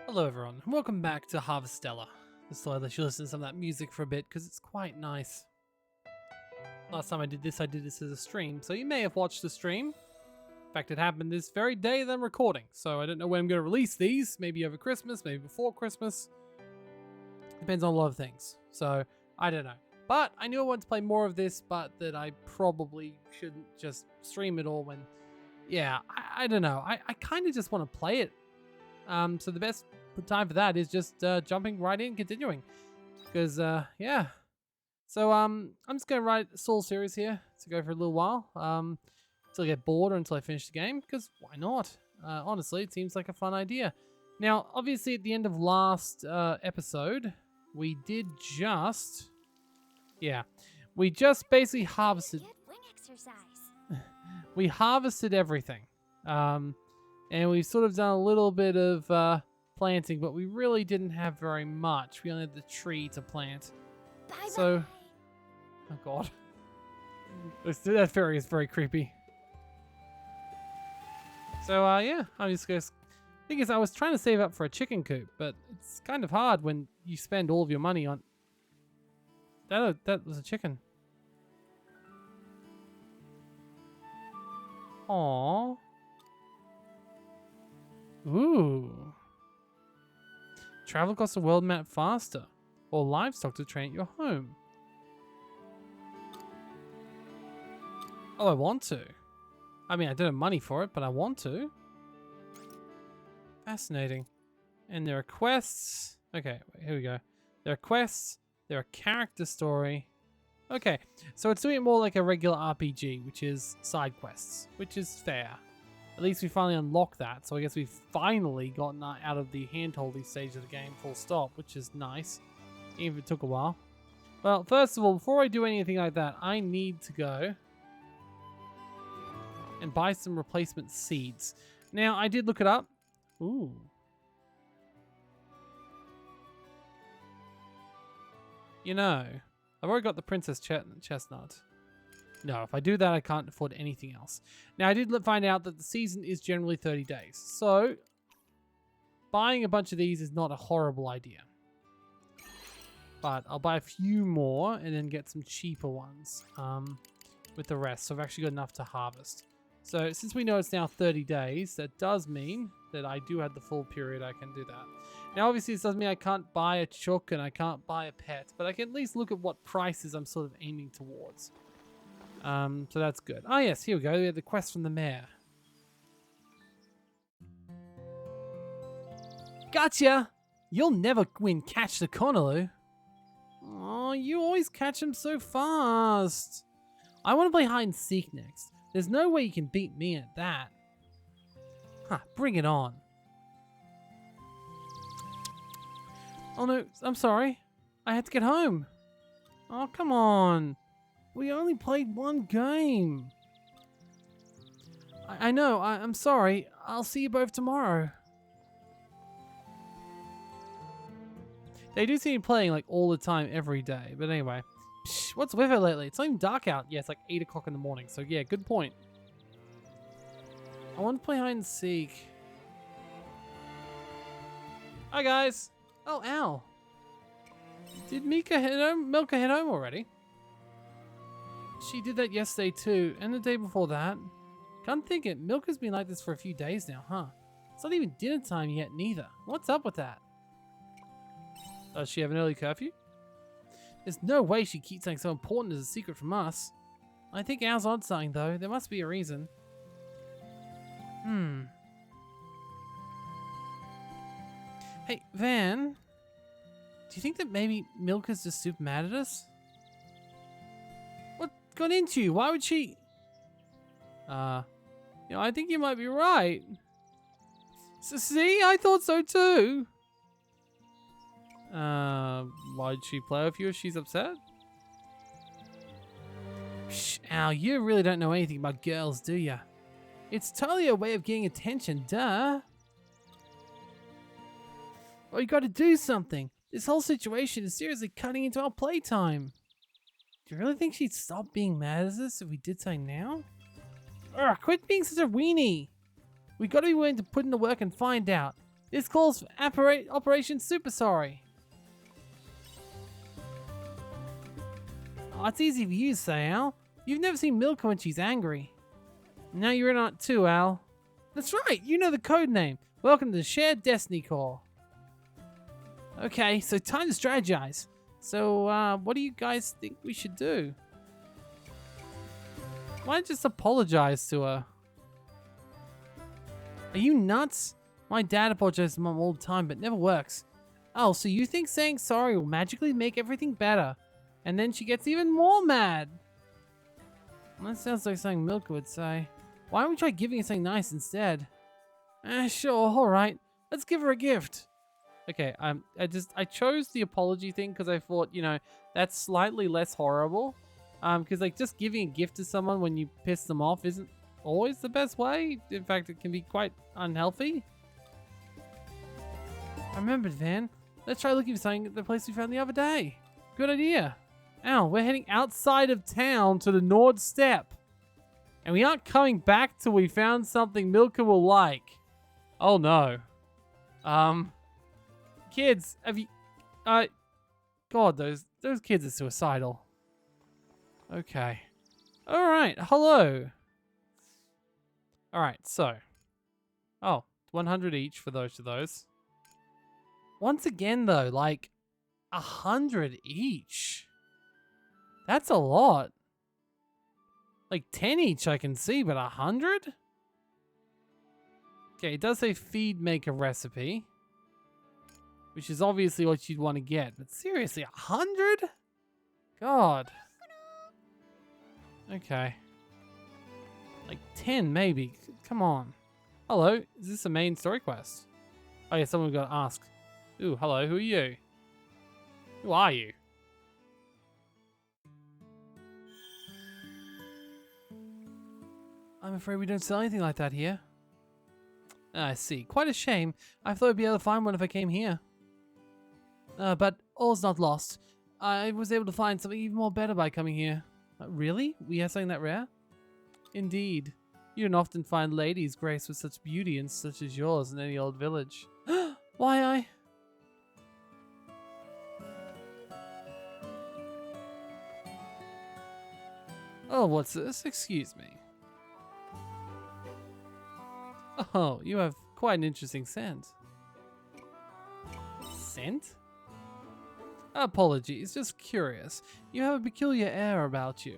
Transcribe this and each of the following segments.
Hello everyone, and welcome back to Harvestella. Just thought I'd let you listen to some of that music for a bit because it's quite nice. Last time I did this as a stream, so you may have watched the stream. In fact, it happened this very day that I'm recording, so I don't know when I'm going to release these. Maybe over Christmas, maybe before Christmas. Depends on a lot of things, so I don't know. But I knew I wanted to play more of this, but that I probably shouldn't just stream it all when... Yeah, I don't know. I kind of just want to play it. So the best time for that is just jumping right in, continuing. Because, yeah. So, I'm just going to write a Soul series here to go for a little while. Until I get bored or until I finish the game. Because why not? Honestly, it seems like a fun idea. Now, obviously, at the end of last episode, we did just... Yeah. We just basically harvested... Good wing exercise. We harvested everything. And we've sort of done a little bit of planting, but we really didn't have very much. We only had the tree to plant. Bye So, bye. oh god. That fairy is very creepy. So, yeah, I'm just gonna... Thing is, I was trying to save up for a chicken coop, but it's kind of hard when you spend all of your money on... That was a chicken. Aww. Ooh. Travel across the world map faster. Or livestock to train at your home. Oh, I want to. I mean, I don't have money for it, but I want to. Fascinating. And there are quests. Okay, wait, here we go. There are quests. There are character story. Okay, so it's doing it more like a regular RPG, which is side quests, which is fair. At least we finally unlocked that, so I guess we've finally gotten out of the hand-holding stage of the game full stop, which is nice, even if it took a while. Well, first of all, before I do anything like that, I need to go and buy some replacement seeds. Now, I did look it up. Ooh. You know, I've already got the Princess Chestnut. No, if I do that, I can't afford anything else. Now, I did find out that the season is generally 30 days. So, buying a bunch of these is not a horrible idea. But I'll buy a few more and then get some cheaper ones with the rest. So, I've actually got enough to harvest. So, since we know it's now 30 days, that does mean that I do have the full period I can do that. Now, obviously, this doesn't mean I can't buy a chook and I can't buy a pet, but I can at least look at what prices I'm sort of aiming towards. So that's good. Oh, yes, here we go. We have the quest from the mayor. Gotcha! You'll never win Catch the Connolly. Oh, you always catch him so fast. I want to play hide and seek next. There's no way you can beat me at that. Huh, bring it on. Oh no, I'm sorry. I had to get home. Oh, come on. We only played one game. I know, I'm sorry. I'll see you both tomorrow. They do seem playing like all the time, every day. But anyway. Psh, what's with it lately? It's not even dark out. Yeah, it's like 8 o'clock in the morning. So yeah, good point. I want to play hide and seek. Hi guys. Oh, ow. Did Milka head home already? She did that yesterday too, and the day before that. Can't think it. Milka's been like this for a few days now, huh? It's not even dinner time yet, neither. What's up with that? Does she have an early curfew? There's no way she keeps something so important as a secret from us. I think ours odd something, though. There must be a reason. Hey, Van. Do you think that maybe Milka's just super mad at us? What got into you? Why would she... I think you might be right. So, see? I thought so too. Why'd she play with you if she's upset? Psh, Al, you really don't know anything about girls, do ya? It's totally a way of getting attention, duh. Well, you gotta do something. This whole situation is seriously cutting into our playtime. Do you really think she'd stop being mad at us if we did something now? Ugh, quit being such a weenie. We gotta be willing to put in the work and find out. This calls for Operation Super Sorry. Oh, it's easy for you to say, Al. You've never seen Milka when she's angry. Now you're in on it too, Al. That's right, you know the code name. Welcome to the Shared Destiny Core. Okay, so time to strategize. So, what do you guys think we should do? Why not just apologize to her? Are you nuts? My dad apologizes to Mom all the time, but it never works. Oh, so you think saying sorry will magically make everything better? And then she gets even more mad. Well, that sounds like something Milka would say. Why don't we try giving her something nice instead? Sure, alright. Let's give her a gift. Okay, I chose the apology thing because I thought, you know, that's slightly less horrible. Because like just giving a gift to someone when you piss them off isn't always the best way. In fact, it can be quite unhealthy. I remembered, Van. Let's try looking for something at the place we found the other day. Good idea. Al, we're heading outside of town to the Nord Steppe. And we aren't coming back till we found something Milka will like. Oh no. Kids, have you... God, those kids are suicidal. Okay. Alright, hello. Alright, so. Oh, 100 each for those of those. Once again, though, like, 100 each. That's a lot. Like, 10 each I can see, but 100? Okay, it does say feed maker recipe. Which is obviously what you'd want to get. But seriously, 100? God. Okay. Like 10 maybe. Come on. Hello, is this a main story quest? Oh yeah, someone got to ask. Ooh, hello, who are you? Who are you? I'm afraid we don't sell anything like that here. I see. Quite a shame. I thought I'd be able to find one if I came here. But all's not lost. I was able to find something even more better by coming here. Really? We have something that rare? Indeed. You don't often find ladies graced with such beauty and such as yours in any old village. Why I... Oh, what's this? Excuse me. Oh, you have quite an interesting scent. Scent? Apologies, just curious. You have a peculiar air about you.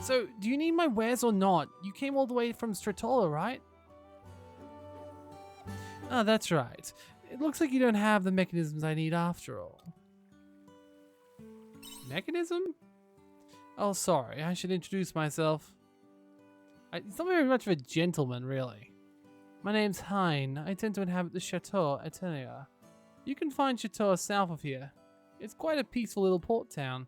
So, do you need my wares or not? You came all the way from Stratola, right? Ah, that's right. It looks like you don't have the mechanisms I need after all. Mechanism? Oh, sorry. I should introduce myself. It's not very much of a gentleman, really. My name's Hein. I tend to inhabit the Chateau Eternia. You can find Chateau south of here. It's quite a peaceful little port town.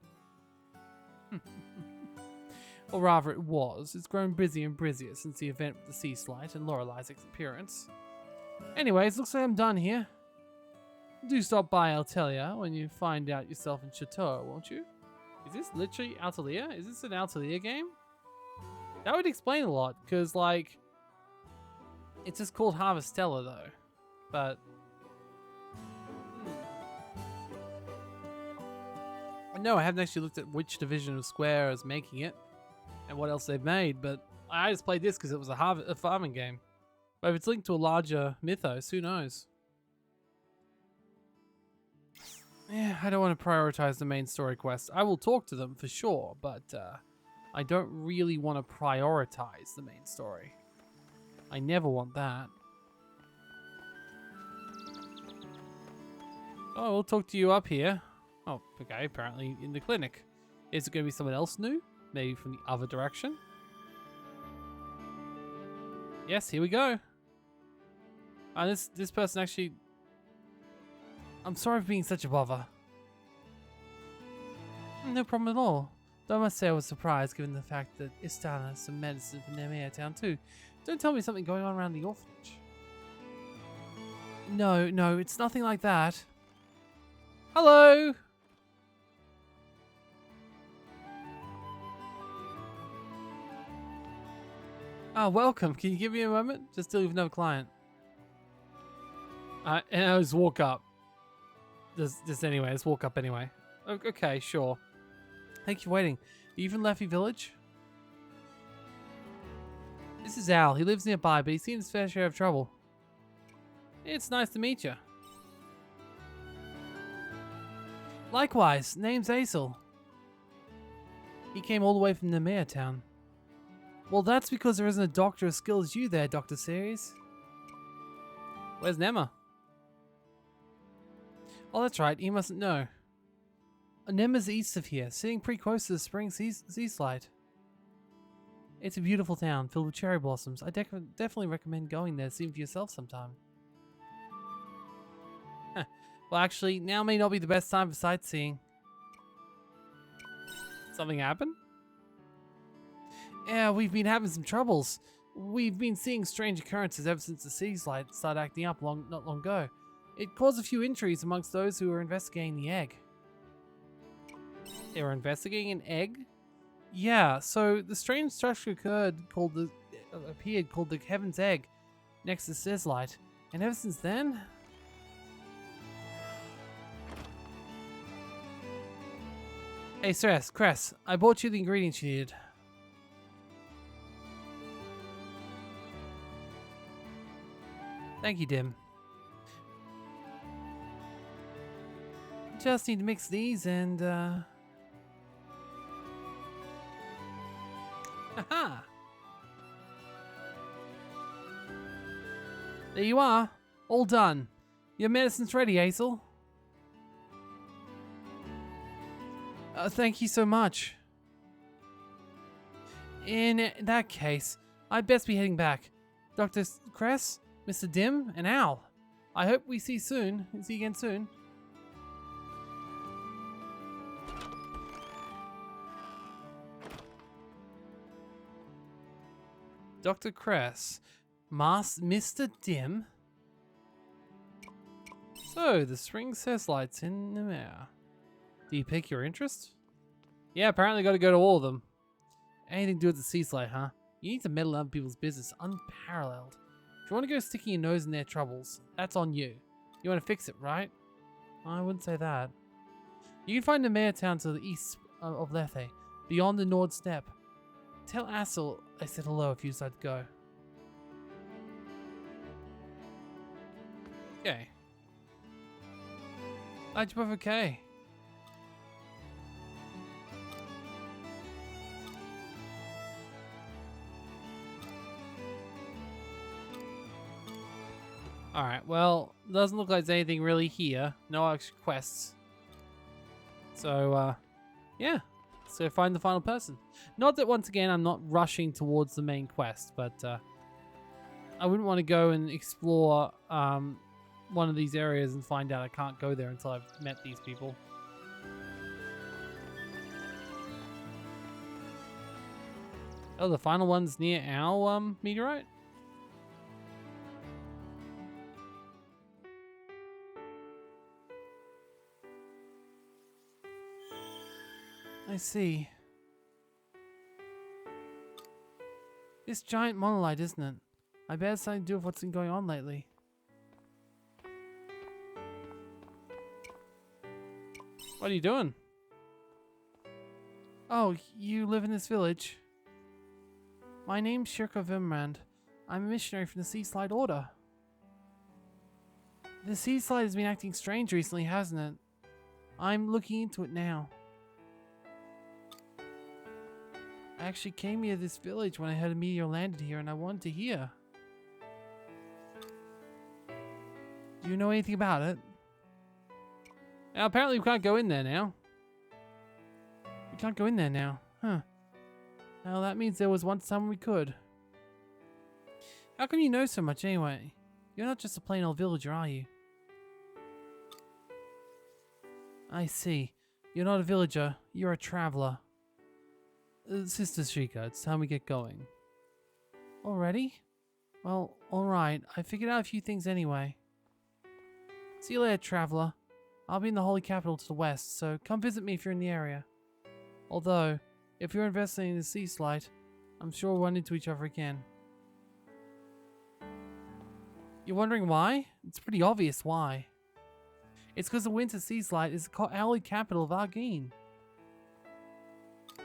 Or rather it was. It's grown busier and busier since the event with the sea slight and Lorelei's appearance. Anyways, looks like I'm done here. Do stop by Altelia when you find out yourself in Chateau, won't you? Is this literally Altelia? Is this an Altelia game? That would explain a lot, because, like, it's just called Harvestella, though. But... no, I haven't actually looked at which division of Square is making it, and what else they've made, but I just played this because it was a farming game. But if it's linked to a larger mythos, who knows? Yeah, I don't want to prioritize the main story quest. I will talk to them for sure, but I don't really want to prioritize the main story. I never want that. Oh, we'll talk to you up here. Oh, okay, apparently in the clinic. Is it going to be someone else new? Maybe from the other direction? Yes, here we go. This person actually... I'm sorry for being such a bother. No problem at all. Though I must say I was surprised given the fact that Istana has some medicine from Nemea town too. Don't tell me something going on around the orphanage. No, it's nothing like that. Hello! Ah, welcome. Can you give me a moment? Just deal with another client. And I just walk up. Just anyway, let's walk up anyway. Okay, sure. Thank you for waiting. You from Leffy Village? This is Al. He lives nearby, but he's seen his fair share of trouble. It's nice to meet you. Likewise, name's Aesel. He came all the way from Nemea town. Well, that's because there isn't a doctor as skilled as you there, Dr. Series. Where's Nema? Oh, that's right. You mustn't know. Nema's east of here, sitting pretty close to the spring sea slide. It's a beautiful town filled with cherry blossoms. I definitely recommend going there to see for yourself sometime. Well, actually, now may not be the best time for sightseeing. Something happened? Yeah, we've been having some troubles. We've been seeing strange occurrences ever since the sea slide started acting up not long ago. It caused a few injuries amongst those who were investigating the egg. They were investigating an egg? Yeah, so the strange structure appeared called the Heaven's Egg next to Sizzlite. And ever since then... Hey, Cress, I bought you the ingredients you needed. Thank you, Dim. Just need to mix these and, Haha! There you are. All done. Your medicine's ready, Aesel. Thank you so much. In that case, I'd best be heading back. Dr. Cress, Mr. Dim, and Al. I hope we see you again soon. Dr. Cress, Mr. Dim. So, the spring says lights in the air. Do you pick your interest? Yeah, apparently got to go to all of them. Anything to do with the sea slide, huh? You need to meddle in other people's business, unparalleled. If you want to go sticking your nose in their troubles, that's on you. You want to fix it, right? I wouldn't say that. You can find the mayor town to the east of Lethe, beyond the Nord Steppe. Tell Aesel I said hello if you decide to go. Okay. Glad you're both okay. Alright, well, doesn't look like there's anything really here. No extra quests. So, yeah. So find the final person. Not that, once again, I'm not rushing towards the main quest, but I wouldn't want to go and explore one of these areas and find out I can't go there until I've met these people. Oh, the final one's near our meteorite? I see. This giant monolith, isn't it? I bet it's something to do with what's been going on lately. What are you doing? Oh, you live in this village? My name's Shirka Vimrand. I'm a missionary from the Sea Slide Order. The Sea Slide has been acting strange recently, hasn't it? I'm looking into it now. I actually came here to this village when I heard a meteor landed here and I wanted to hear. Do you know anything about it? Now, apparently we can't go in there now. We can't go in there now. Huh. Well, that means there was once time we could. How come you know so much anyway? You're not just a plain old villager, are you? I see. You're not a villager. You're a traveler. Sister Shika, it's time we get going. Already? Well, alright. I figured out a few things anyway. See you later, traveler. I'll be in the holy capital to the west, so come visit me if you're in the area. Although, if you're investigating in the sea slide, I'm sure we'll run into each other again. You're wondering why? It's pretty obvious why. It's because the Winter Sea Slide is the hourly capital of Argene.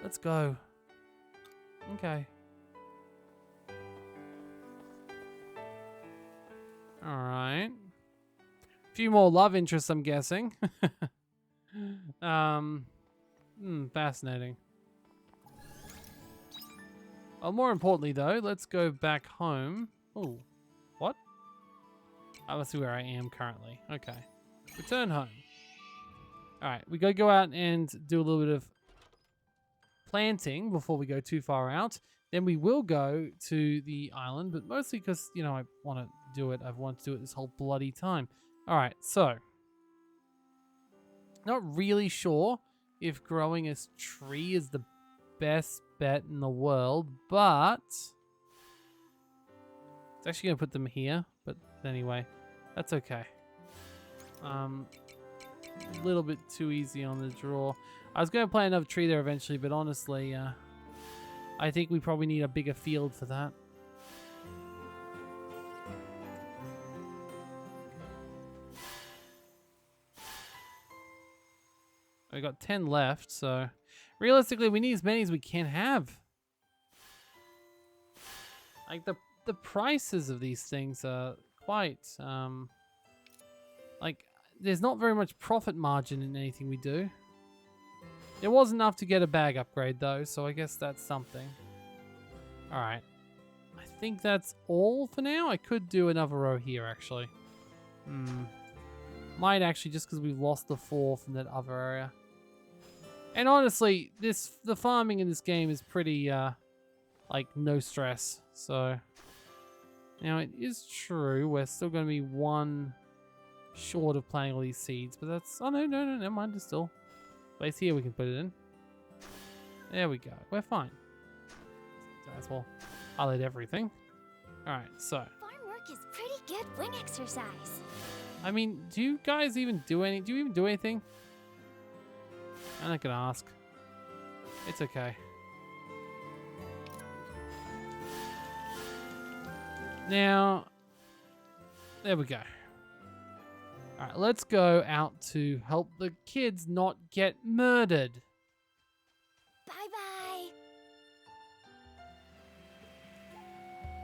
Let's go. Okay. Alright. A few more love interests, I'm guessing. Fascinating. Well, more importantly, though, let's go back home. Oh, what? Oh, let's see where I am currently. Okay. Return home. Alright, we gotta go out and do a little bit of planting before we go too far out. Then we will go to the island, but mostly because, you know, I want to do it. I've wanted to do it this whole bloody time. Alright, so. Not really sure if growing a tree is the best bet in the world, but it's actually going to put them here. But anyway, that's okay. A little bit too easy on the draw. I was going to plant another tree there eventually, but honestly, I think we probably need a bigger field for that. We got 10 left, so realistically, we need as many as we can have. Like the prices of these things are quite like there's not very much profit margin in anything we do. There was enough to get a bag upgrade though, so I guess that's something. All right, I think that's all for now. I could do another row here actually. Might actually, just because we've lost the 4 from that other area. And honestly, the farming in this game is pretty, like, no stress. So, now it is true, we're still going to be 1 short of planting all these seeds. But that's, oh no, never mind, there's still place here we can put it in. There we go, we're fine. Might as well highlight everything. Alright, so. Farm work is pretty good wing exercise. I mean, do you guys even do anything? I'm not gonna ask. It's okay. Now, there we go. Alright, let's go out to help the kids not get murdered. Bye-bye.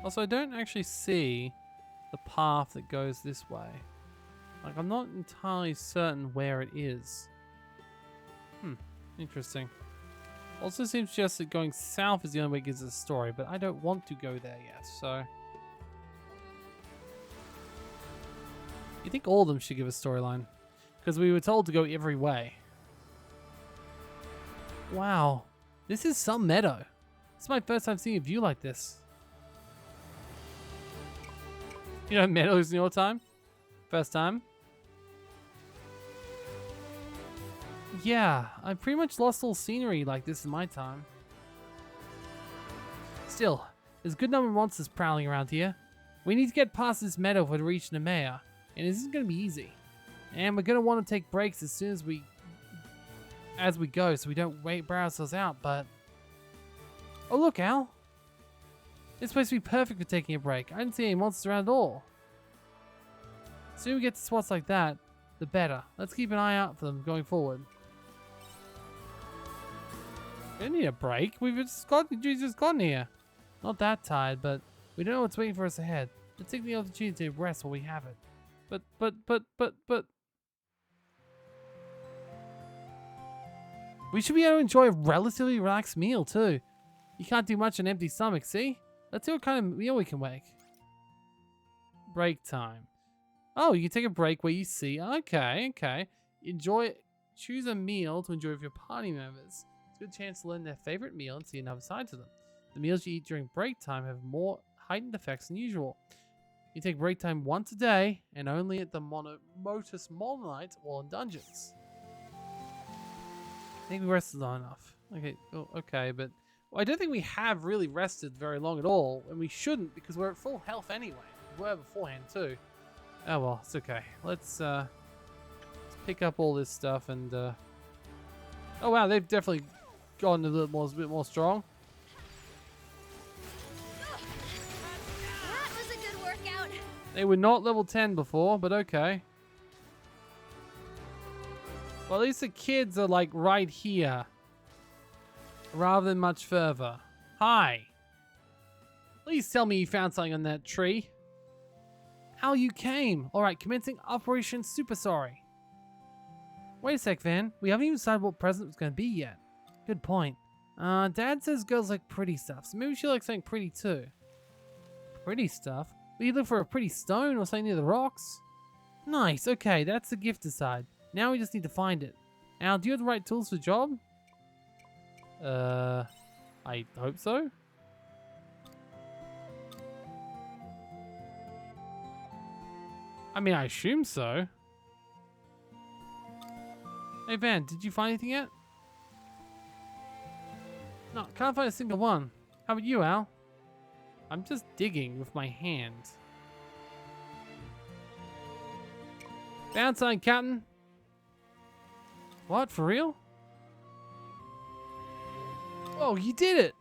Also, I don't actually see the path that goes this way. Like, I'm not entirely certain where it is. Interesting. Also seems just that going south is the only way it gives us a story, but I don't want to go there yet, so. You think all of them should give a storyline? Because we were told to go every way. Wow. This is some meadow. This is my first time seeing a view like this. You know, meadows in your time? First time? Yeah, I pretty much lost all scenery like this in my time. Still, there's a good number of monsters prowling around here. We need to get past this meadow for to reach Nemea, and this isn't going to be easy. And we're going to want to take breaks as soon as we go, so we don't wear ourselves out, but... Oh look, Al! This place would be perfect for taking a break. I didn't see any monsters around at all. The sooner we get to spots like that, the better. Let's keep an eye out for them going forward. We don't need a break. We've just gotten here. Not that tired, but we don't know what's waiting for us ahead. Let's take the opportunity to rest while we have it. But. We should be able to enjoy a relatively relaxed meal, too. You can't do much on an empty stomach, see? Let's see what kind of meal we can make. Break time. Oh, you can take a break where you see. Okay. Choose a meal to enjoy with your party members. It's a good chance to learn their favorite meal and see another side to them. The meals you eat during break time have more heightened effects than usual. You take break time once a day and only at the Motus Monolite while in dungeons. I think we rested long enough. Okay, but I don't think we have really rested very long at all, and we shouldn't because we're at full health anyway. We were beforehand too. Oh well, it's okay. Let's pick up all this stuff and oh wow, they've definitely gotten a bit more strong. That was a good workout. They were not level 10 before, but okay. Well, at least the kids are like right here. Rather than much further. Hi. Please tell me you found something on that tree. How you came. Alright, commencing Operation Super Sorry. Wait a sec, Van. We haven't even decided what present was going to be yet. Good point. Dad says girls like pretty stuff, so maybe she likes something pretty too. Pretty stuff? We look for a pretty stone or something near the rocks. Nice, okay, that's the gift aside. Now we just need to find it. Al, do you have the right tools for the job? I hope so. I mean, I assume so. Hey Van, did you find anything yet? No, can't find a single one. How about you, Al? I'm just digging with my hand. Found something, Captain. What, for real? Oh, you did it!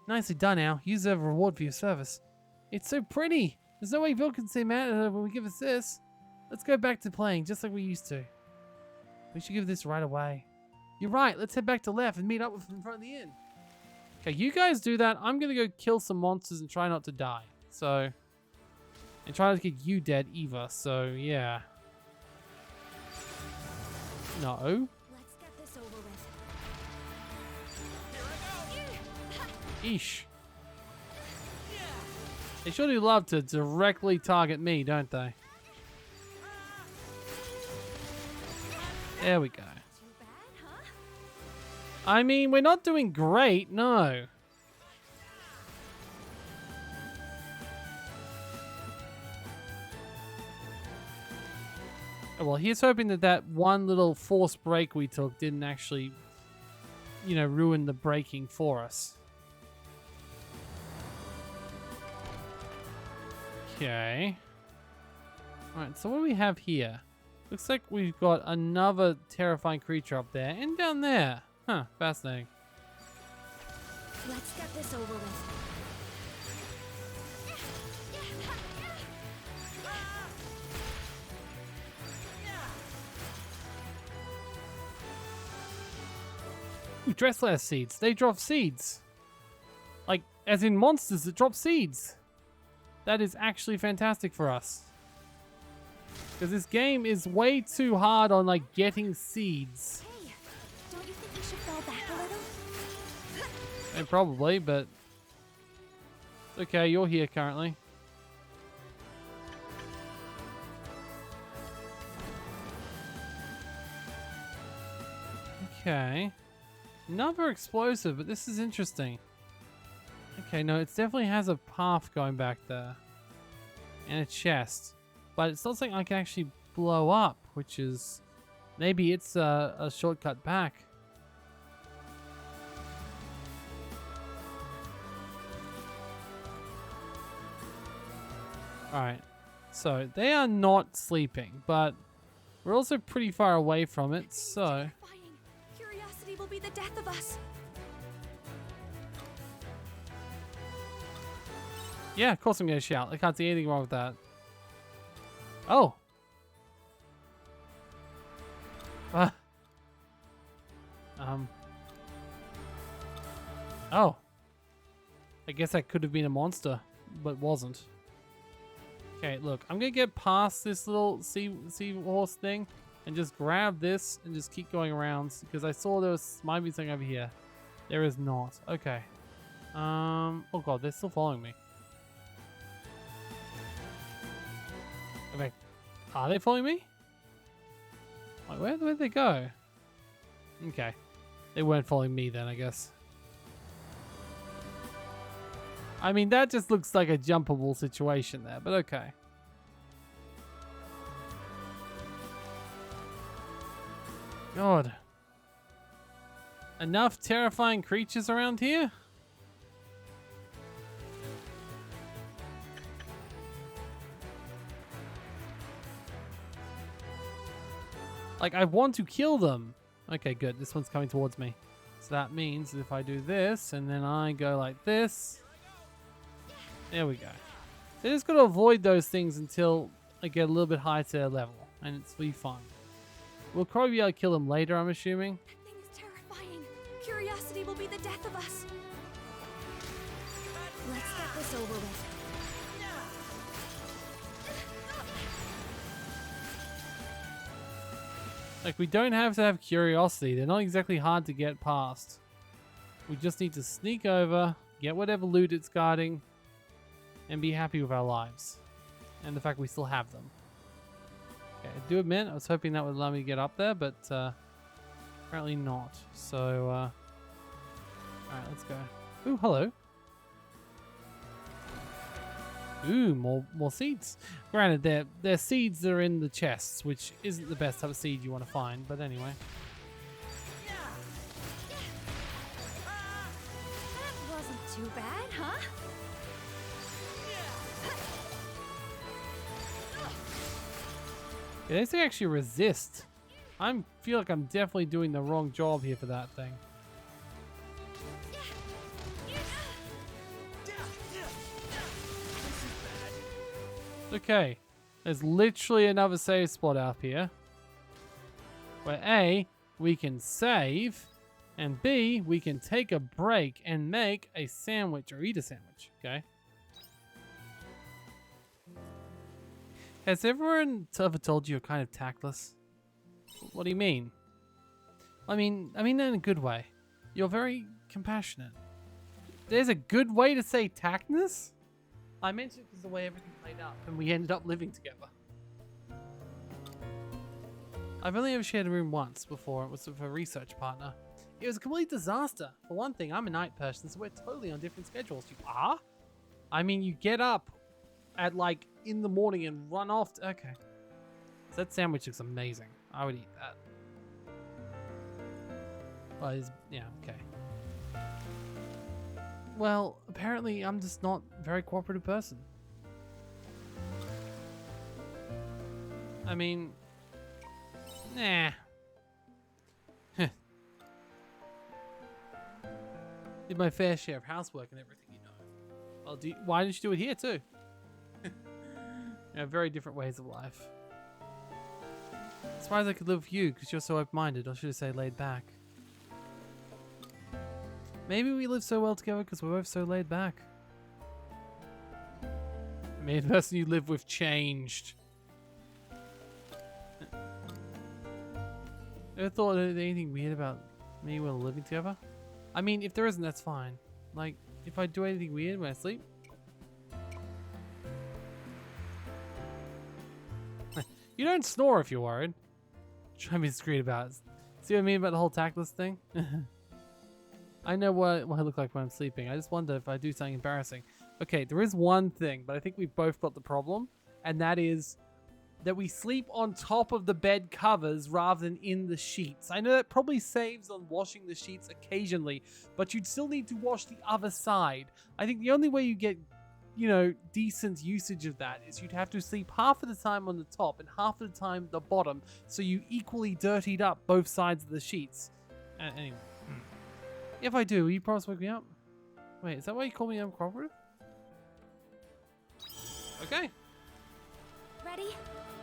Nicely done, Al. You deserve a reward for your service. It's so pretty. There's no way Bill can say mad when we give us this. Let's go back to playing, just like we used to. We should give this right away. You're right. Let's head back to left and meet up with in front of the inn. Okay, you guys do that. I'm gonna go kill some monsters and try not to die. So, and try not to get you dead either. So, yeah. No. Let's get this over with. Eesh. They sure do love to directly target me, don't they? There we go. Too bad, huh? I mean, we're not doing great, no. Oh, well, here's hoping that that one little forced break we took didn't actually, you know, ruin the braking for us. Okay. Alright, so what do we have here? Looks like we've got another terrifying creature up there and down there. Huh, fascinating. Let's get this over with. Ooh, Dressler seeds. They drop seeds. Like, as in monsters that drop seeds. That is actually fantastic for us. Because this game is way too hard on, like, getting seeds. Hey, don't you think we should fall back a little? And probably, but... It's okay, you're here currently. Okay. Another explosive, but this is interesting. Okay, no, it definitely has a path going back there. And a chest. But it's not something I can actually blow up, which is... Maybe it's a shortcut back. Alright. So, they are not sleeping, but we're also pretty far away from it, so... Terrifying. Curiosity will be the death of us. Yeah, of course I'm going to shout. I can't see anything wrong with that. Oh. Oh. I guess that could have been a monster, but wasn't. Okay, look. I'm going to get past this little seahorse thing and just grab this and just keep going around because I saw there might be something over here. There is not. Okay. Oh god, they're still following me. Okay. Are they following me? Like, where'd they go? Okay. They weren't following me then, I guess. I mean, that just looks like a jumpable situation there, but okay. God. Enough terrifying creatures around here? Like, I want to kill them. Okay, good. This one's coming towards me. So that means if I do this, and then I go like this. There we go. So just got to avoid those things until I get a little bit higher to their level, and it's be fun. We'll probably be able to kill them later, I'm assuming. That thing is terrifying. Curiosity will be the death of us. Let's get this over with. Like, we don't have to have curiosity. They're not exactly hard to get past. We just need to sneak over, get whatever loot it's guarding, and be happy with our lives. And the fact we still have them. Okay, I do admit, I was hoping that would allow me to get up there, but apparently not. So, alright, let's go. Ooh, hello. Ooh, more seeds. Granted, they're seeds that are in the chests, which isn't the best type of seed you want to find, but anyway. That wasn't too bad, huh? Yeah, these things actually resist. I feel like I'm definitely doing the wrong job here for that thing. Okay, there's literally another save spot up here. Where A, we can save, and B, we can take a break and make a sandwich or eat a sandwich, okay? Has everyone ever told you you're kind of tactless? What do you mean? I mean in a good way. You're very compassionate. There's a good way to say tactness? I mentioned it because the way everything played out and we ended up living together. I've only ever shared a room once before. It was with a research partner. It was a complete disaster. For one thing, I'm a night person, so we're totally on different schedules. You are? I mean, you get up at like in the morning and run off. Okay. So that sandwich looks amazing. I would eat that. Well, yeah, okay. Well, apparently I'm just not a very cooperative person. I mean, nah. Did my fair share of housework and everything, you know. Well, why didn't you do it here too? Very different ways of life. As far as I could live with you, because you're so open-minded, or should I say laid back. Maybe we live so well together because we're both so laid back. Maybe the person you live with changed. Ever thought of anything weird about me while living together? I mean, if there isn't, that's fine. Like, if I do anything weird when I sleep. You don't snore if you're worried. Try to be discreet about it. See what I mean about the whole tactless thing? I know what I look like when I'm sleeping. I just wonder if I do something embarrassing. Okay, there is one thing, but I think we've both got the problem. And that is that we sleep on top of the bed covers rather than in the sheets. I know that probably saves on washing the sheets occasionally, but you'd still need to wash the other side. I think the only way you get, you know, decent usage of that is you'd have to sleep half of the time on the top and half of the time the bottom, so you equally dirtied up both sides of the sheets. Anyway. If I do, will you promise to wake me up? Wait, is that why you call me uncooperative? Okay. Ready?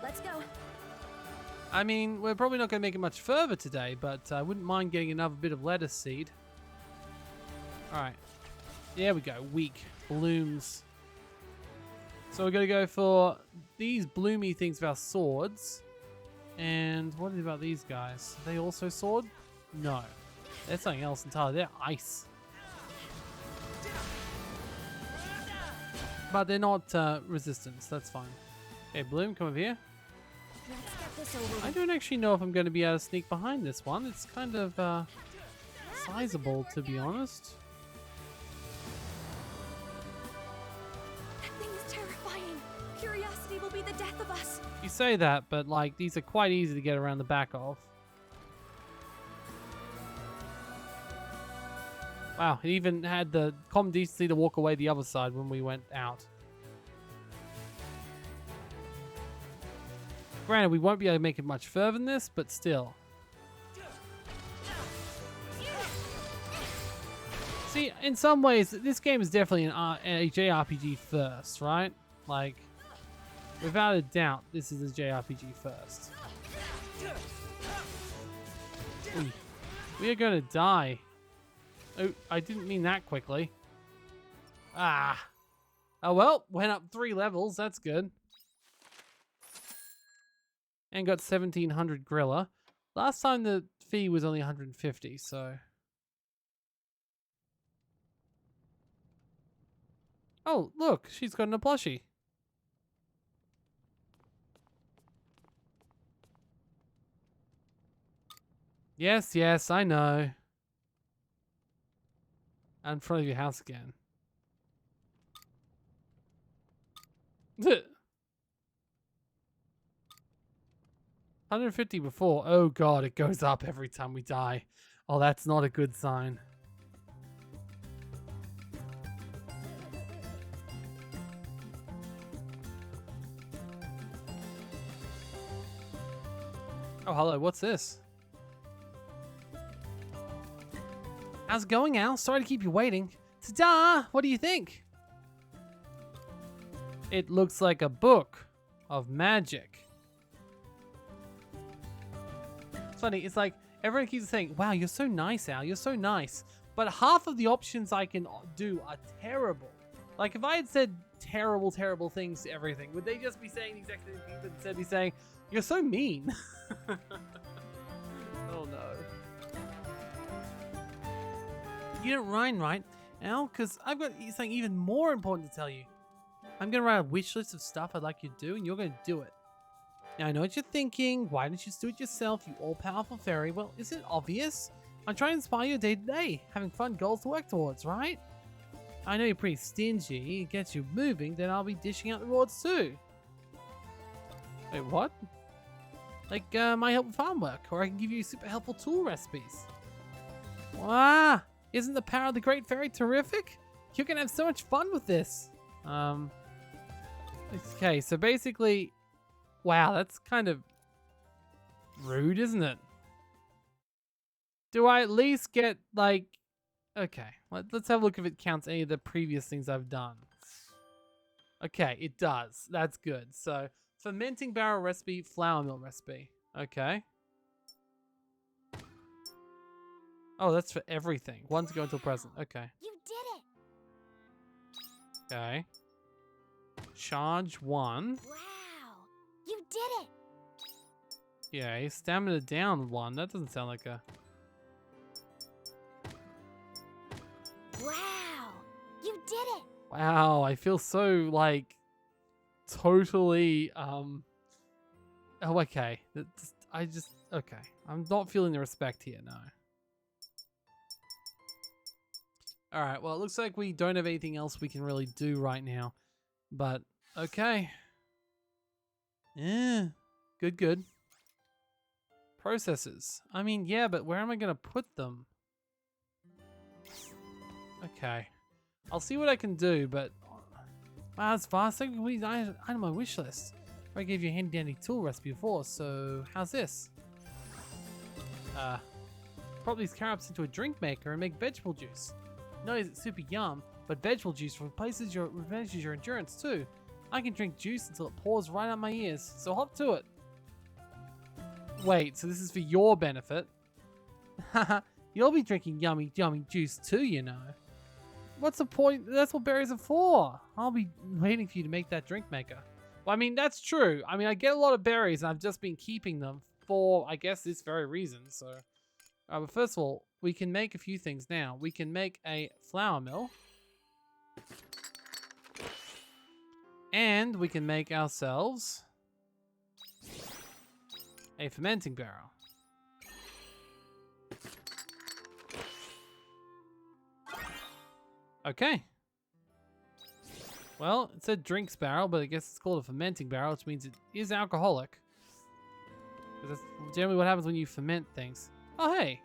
Let's go. I mean, we're probably not going to make it much further today, but I wouldn't mind getting another bit of lettuce seed. Alright. There we go. Weak. Blooms. So we're going to go for these bloomy things with our swords. And what about these guys? Are they also sword? No. They're something else entirely. They're ice. But they're not resistance. That's fine. Okay, Bloom, come over here. Let's get this over with. I don't actually know if I'm going to be able to sneak behind this one. It's kind of sizable, to be honest. That thing is terrifying. Curiosity will be the death of us. You say that, but like these are quite easy to get around the back of. Wow, it even had the common decency to walk away the other side when we went out. Granted, we won't be able to make it much further than this, but still. See, in some ways, this game is definitely a JRPG first, right? Like, without a doubt, this is a JRPG first. Ooh, we are going to die. Oh, I didn't mean that quickly. Ah. Oh well, went up 3 levels. That's good. And got 1700 Grilla. Last time the fee was only 150, so... Oh, look, she's got a plushie. Yes, yes, I know. In front of your house again. 150 before. Oh god, it goes up every time we die. Oh, that's not a good sign. Oh, hello, what's this? How's it going, Al? Sorry to keep you waiting. Ta-da! What do you think? It looks like a book of magic. It's funny, it's like, everyone keeps saying, wow, you're so nice, Al, you're so nice. But half of the options I can do are terrible. Like, if I had said terrible, terrible things to everything, would they just be saying exactly the things instead of me saying, you're so mean? Oh no. You don't rhyme, right, Al? Because I've got something even more important to tell you. I'm going to write a wish list of stuff I'd like you to do, and you're going to do it. Now, I know what you're thinking. Why don't you just do it yourself, you all-powerful fairy? Well, isn't it obvious? I'm trying to inspire you day to day, having fun goals to work towards, right? I know you're pretty stingy. It gets you moving, then I'll be dishing out the rewards too. Wait, what? Like, my help with farm work, or I can give you super helpful tool recipes. Wow! Isn't the power of the Great Fairy terrific? You can have so much fun with this. Okay, so basically, wow, that's kind of rude, isn't it? Do I at least get, like, okay, let's have a look if it counts any of the previous things I've done. Okay, it does. That's good. So, fermenting barrel recipe, flour mill recipe. Okay. Oh, that's for everything. One to go until present. Okay. You did it! Okay. Charge 1. Wow! You did it! Yeah, stamina down 1. That doesn't sound like a... Wow! You did it! Wow, I feel so, like, totally, oh, okay. Okay. I'm not feeling the respect here, no. Alright, well, it looks like we don't have anything else we can really do right now. But, okay. Yeah, good. Processors. I mean, yeah, but where am I going to put them? Okay. I'll see what I can do, but... Wow, that's fast. I on my wish list. I gave you a handy dandy tool recipe before, so how's this? Pop these carrots into a drink maker and make vegetable juice. Not only is it super yum, but vegetable juice replenishes your endurance too. I can drink juice until it pours right out my ears, so hop to it. Wait, so this is for your benefit? Haha, you'll be drinking yummy juice too, you know. What's the point? That's what berries are for. I'll be waiting for you to make that drink maker. Well, I mean, that's true. I mean, I get a lot of berries and I've just been keeping them for, I guess, this very reason. So, but first of all, we can make a few things now. We can make a flour mill. And we can make ourselves a fermenting barrel. Okay. Well, it said drinks barrel, but I guess it's called a fermenting barrel, which means it is alcoholic. That's generally what happens when you ferment things. Oh, hey.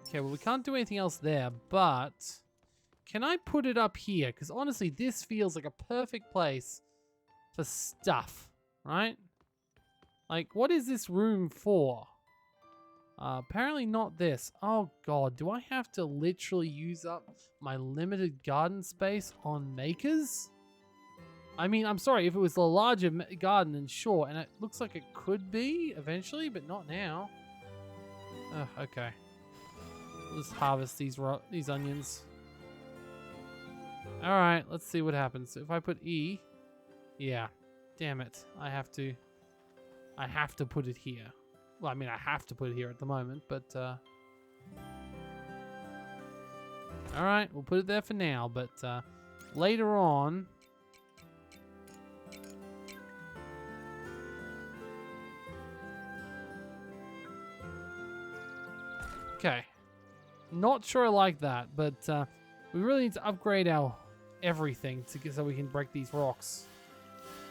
Okay, well, we can't do anything else there, but can I put it up here? Because honestly, this feels like a perfect place for stuff, right? Like, what is this room for? Apparently not this. Oh god, do I have to literally use up my limited garden space on makers? I mean, I'm sorry, if it was a larger garden, then sure, and it looks like it could be eventually, but not now. Okay. Let's harvest these onions. Alright, let's see what happens. So if I put E, yeah, damn it, I have to put it here. Well, I mean, I have to put it here at the moment, but alright, we'll put it there for now, but later on, okay, not sure I like that, but we really need to upgrade our everything so we can break these rocks.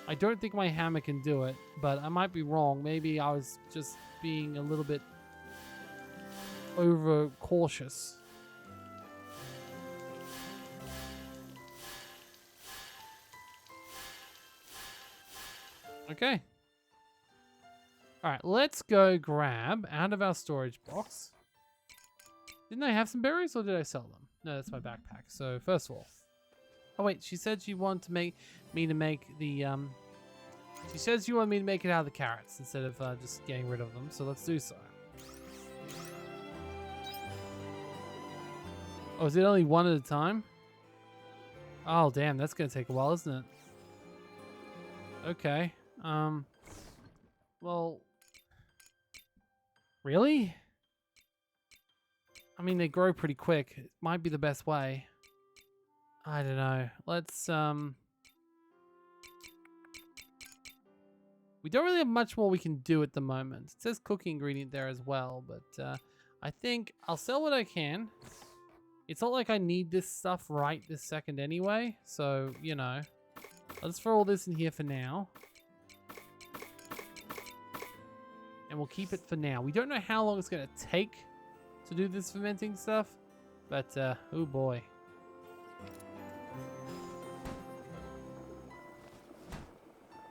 I don't think my hammer can do it, but I might be wrong. Maybe I was just being a little bit over cautious. Okay. Alright, let's go grab out of our storage box. Didn't I have some berries or did I sell them? No, that's my backpack. So first of all. Oh wait, she said she wanted to make me to make the she says you want me to make it out of the carrots instead of just getting rid of them, so let's do so. Oh, is it only one at a time? Oh damn, that's gonna take a while, isn't it? Okay. Well, really? I mean, they grow pretty quick. It might be the best way. I don't know. Let's we don't really have much more we can do at the moment. It says cooking ingredient there as well, but I think I'll sell what I can. It's not like I need this stuff right this second anyway, so, you know. Let's throw all this in here for now. And we'll keep it for now. We don't know how long it's going to take to do this fermenting stuff, but, oh boy.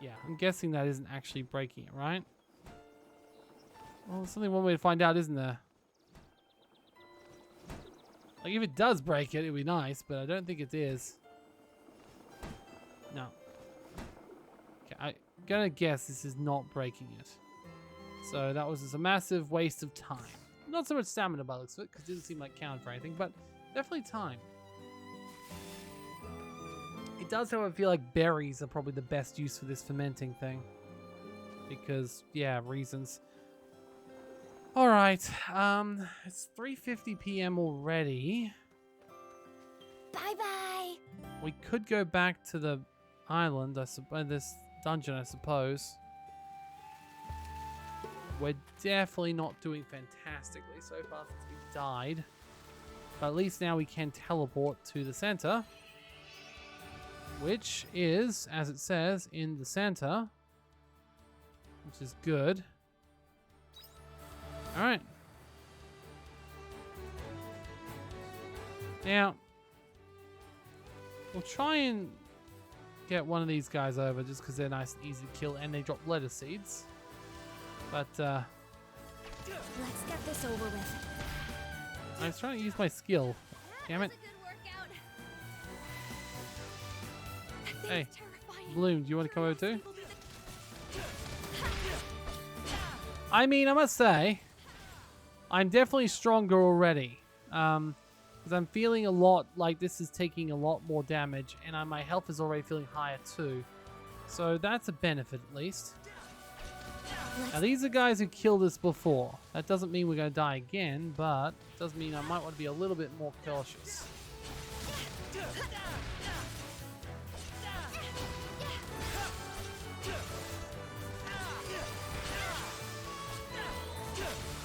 Yeah, I'm guessing that isn't actually breaking it, right? Well, there's only one way to find out, isn't there? Like, if it does break it, it'd be nice, but I don't think it is. No. Okay, I'm gonna guess this is not breaking it. So that was just a massive waste of time. Not so much stamina by the looks of it, because it didn't seem like count for anything, but definitely time. It does, however, feel like berries are probably the best use for this fermenting thing. Because, yeah, reasons. Alright, it's 3:50 p.m. already. Bye-bye. We could go back to the island, I suppose, this dungeon, I suppose. We're definitely not doing fantastically so far since we died. But at least now we can teleport to the center. Which is, as it says, in the center. Which is good. Alright. Now, we'll try and get one of these guys over just because they're nice and easy to kill and they drop lettuce seeds. But, Let's get this over with. I was trying to use my skill. Damn it. Hey, Bloom, do you want to come over too? I mean, I must say, I'm definitely stronger already. Because I'm feeling a lot like this is taking a lot more damage, and my health is already feeling higher too. So that's a benefit at least. Now these are guys who killed us before. That doesn't mean we're going to die again, but it does mean I might want to be a little bit more cautious.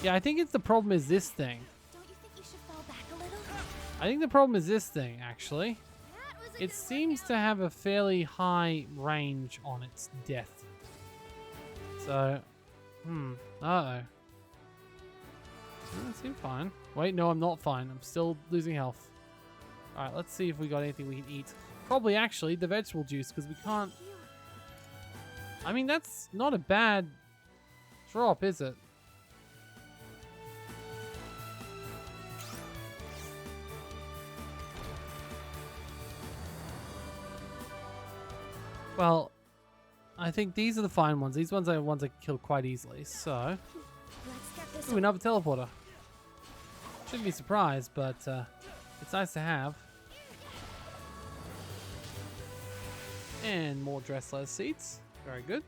Yeah, I think the problem is this thing. Don't you think you should fall back a little? I think the problem is this thing, actually. It seems to have a fairly high range on its death. So, uh-oh. Doesn't seem fine. Wait, no, I'm not fine. I'm still losing health. Alright, let's see if we got anything we can eat. Probably, actually, the vegetable juice, because we can't... I mean, that's not a bad drop, is it? Well, I think these are the fine ones. These ones are the ones I can kill quite easily. So, Let's get this. ooh, another teleporter. Shouldn't be surprised, but it's nice to have. And more Dressler seats. Very good.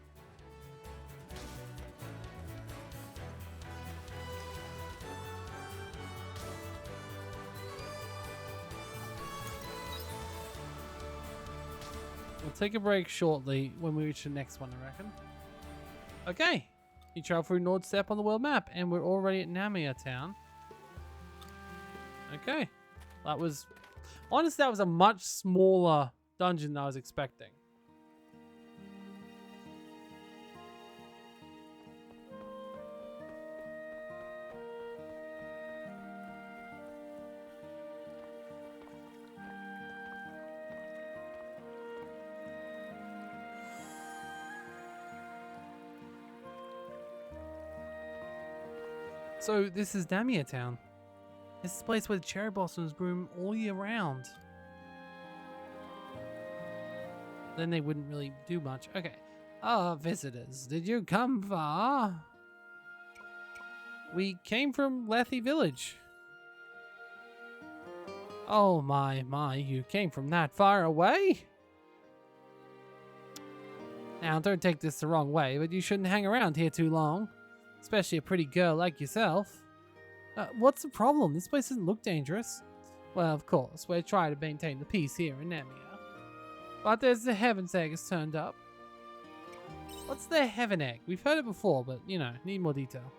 We'll take a break shortly when we reach the next one, I reckon. Okay. You travel through Nordstep on the world map, and we're already at Namia Town. Okay. That was... Honestly, that was a much smaller dungeon than I was expecting. So this is Damia Town. This is the place where the cherry blossoms bloom all year round. Then they wouldn't really do much. Okay. Ah, visitors, did you come far? We came from Lethe Village. Oh my, you came from that far away? Now, don't take this the wrong way, but you shouldn't hang around here too long. Especially a pretty girl like yourself. What's the problem? This place doesn't look dangerous. Well, of course, we're trying to maintain the peace here in Namia. But there's the Heaven's Egg has turned up. What's the Heaven Egg? We've heard it before, but, you know, need more detail.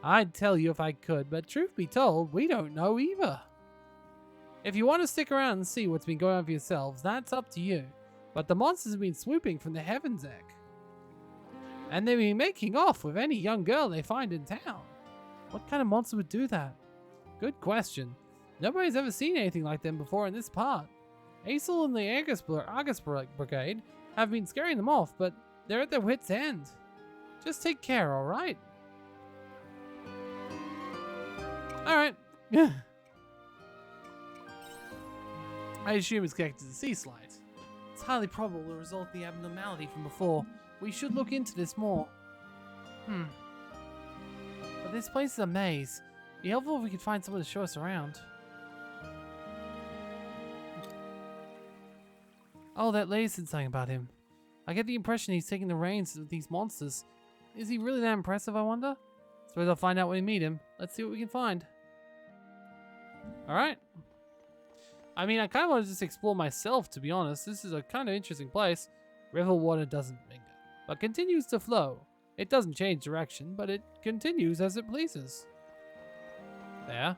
I'd tell you if I could, but truth be told, we don't know either. If you want to stick around and see what's been going on for yourselves, that's up to you. But the monsters have been swooping from the Heaven's Egg. And they've been making off with any young girl they find in town. What kind of monster would do that? Good question. Nobody's ever seen anything like them before in this part. Aesel and the Argus Brigade have been scaring them off, but they're at their wits' end. Just take care, alright? Alright. I assume it's connected to the sea slide. It's highly probable the result of the abnormality from before. We should look into this more. But this place is a maze. It'd be helpful if we could find someone to show us around. Oh, that lady said something about him. I get the impression he's taking the reins of these monsters. Is he really that impressive, I wonder? Suppose I'll find out when we meet him. Let's see what we can find. Alright. I mean, I kind of want to just explore myself, to be honest. This is a kind of interesting place. River water doesn't linger, but continues to flow. It doesn't change direction, but it continues as it pleases. There.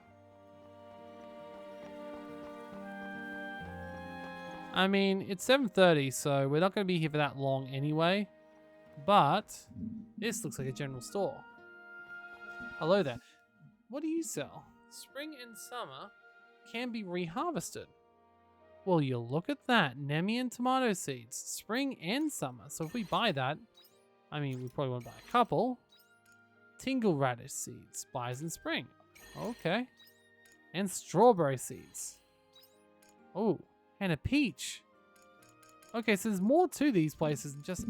I mean, it's 7:30, so we're not going to be here for that long anyway. But this looks like a general store. Hello there. What do you sell? Spring and summer can be reharvested. Well, you look at that. Nemian tomato seeds. Spring and summer. So if we buy that, I mean, we probably want to buy a couple. Tingle radish seeds. Buys in spring. Okay. And strawberry seeds. Oh, and a peach. Okay, so there's more to these places than just...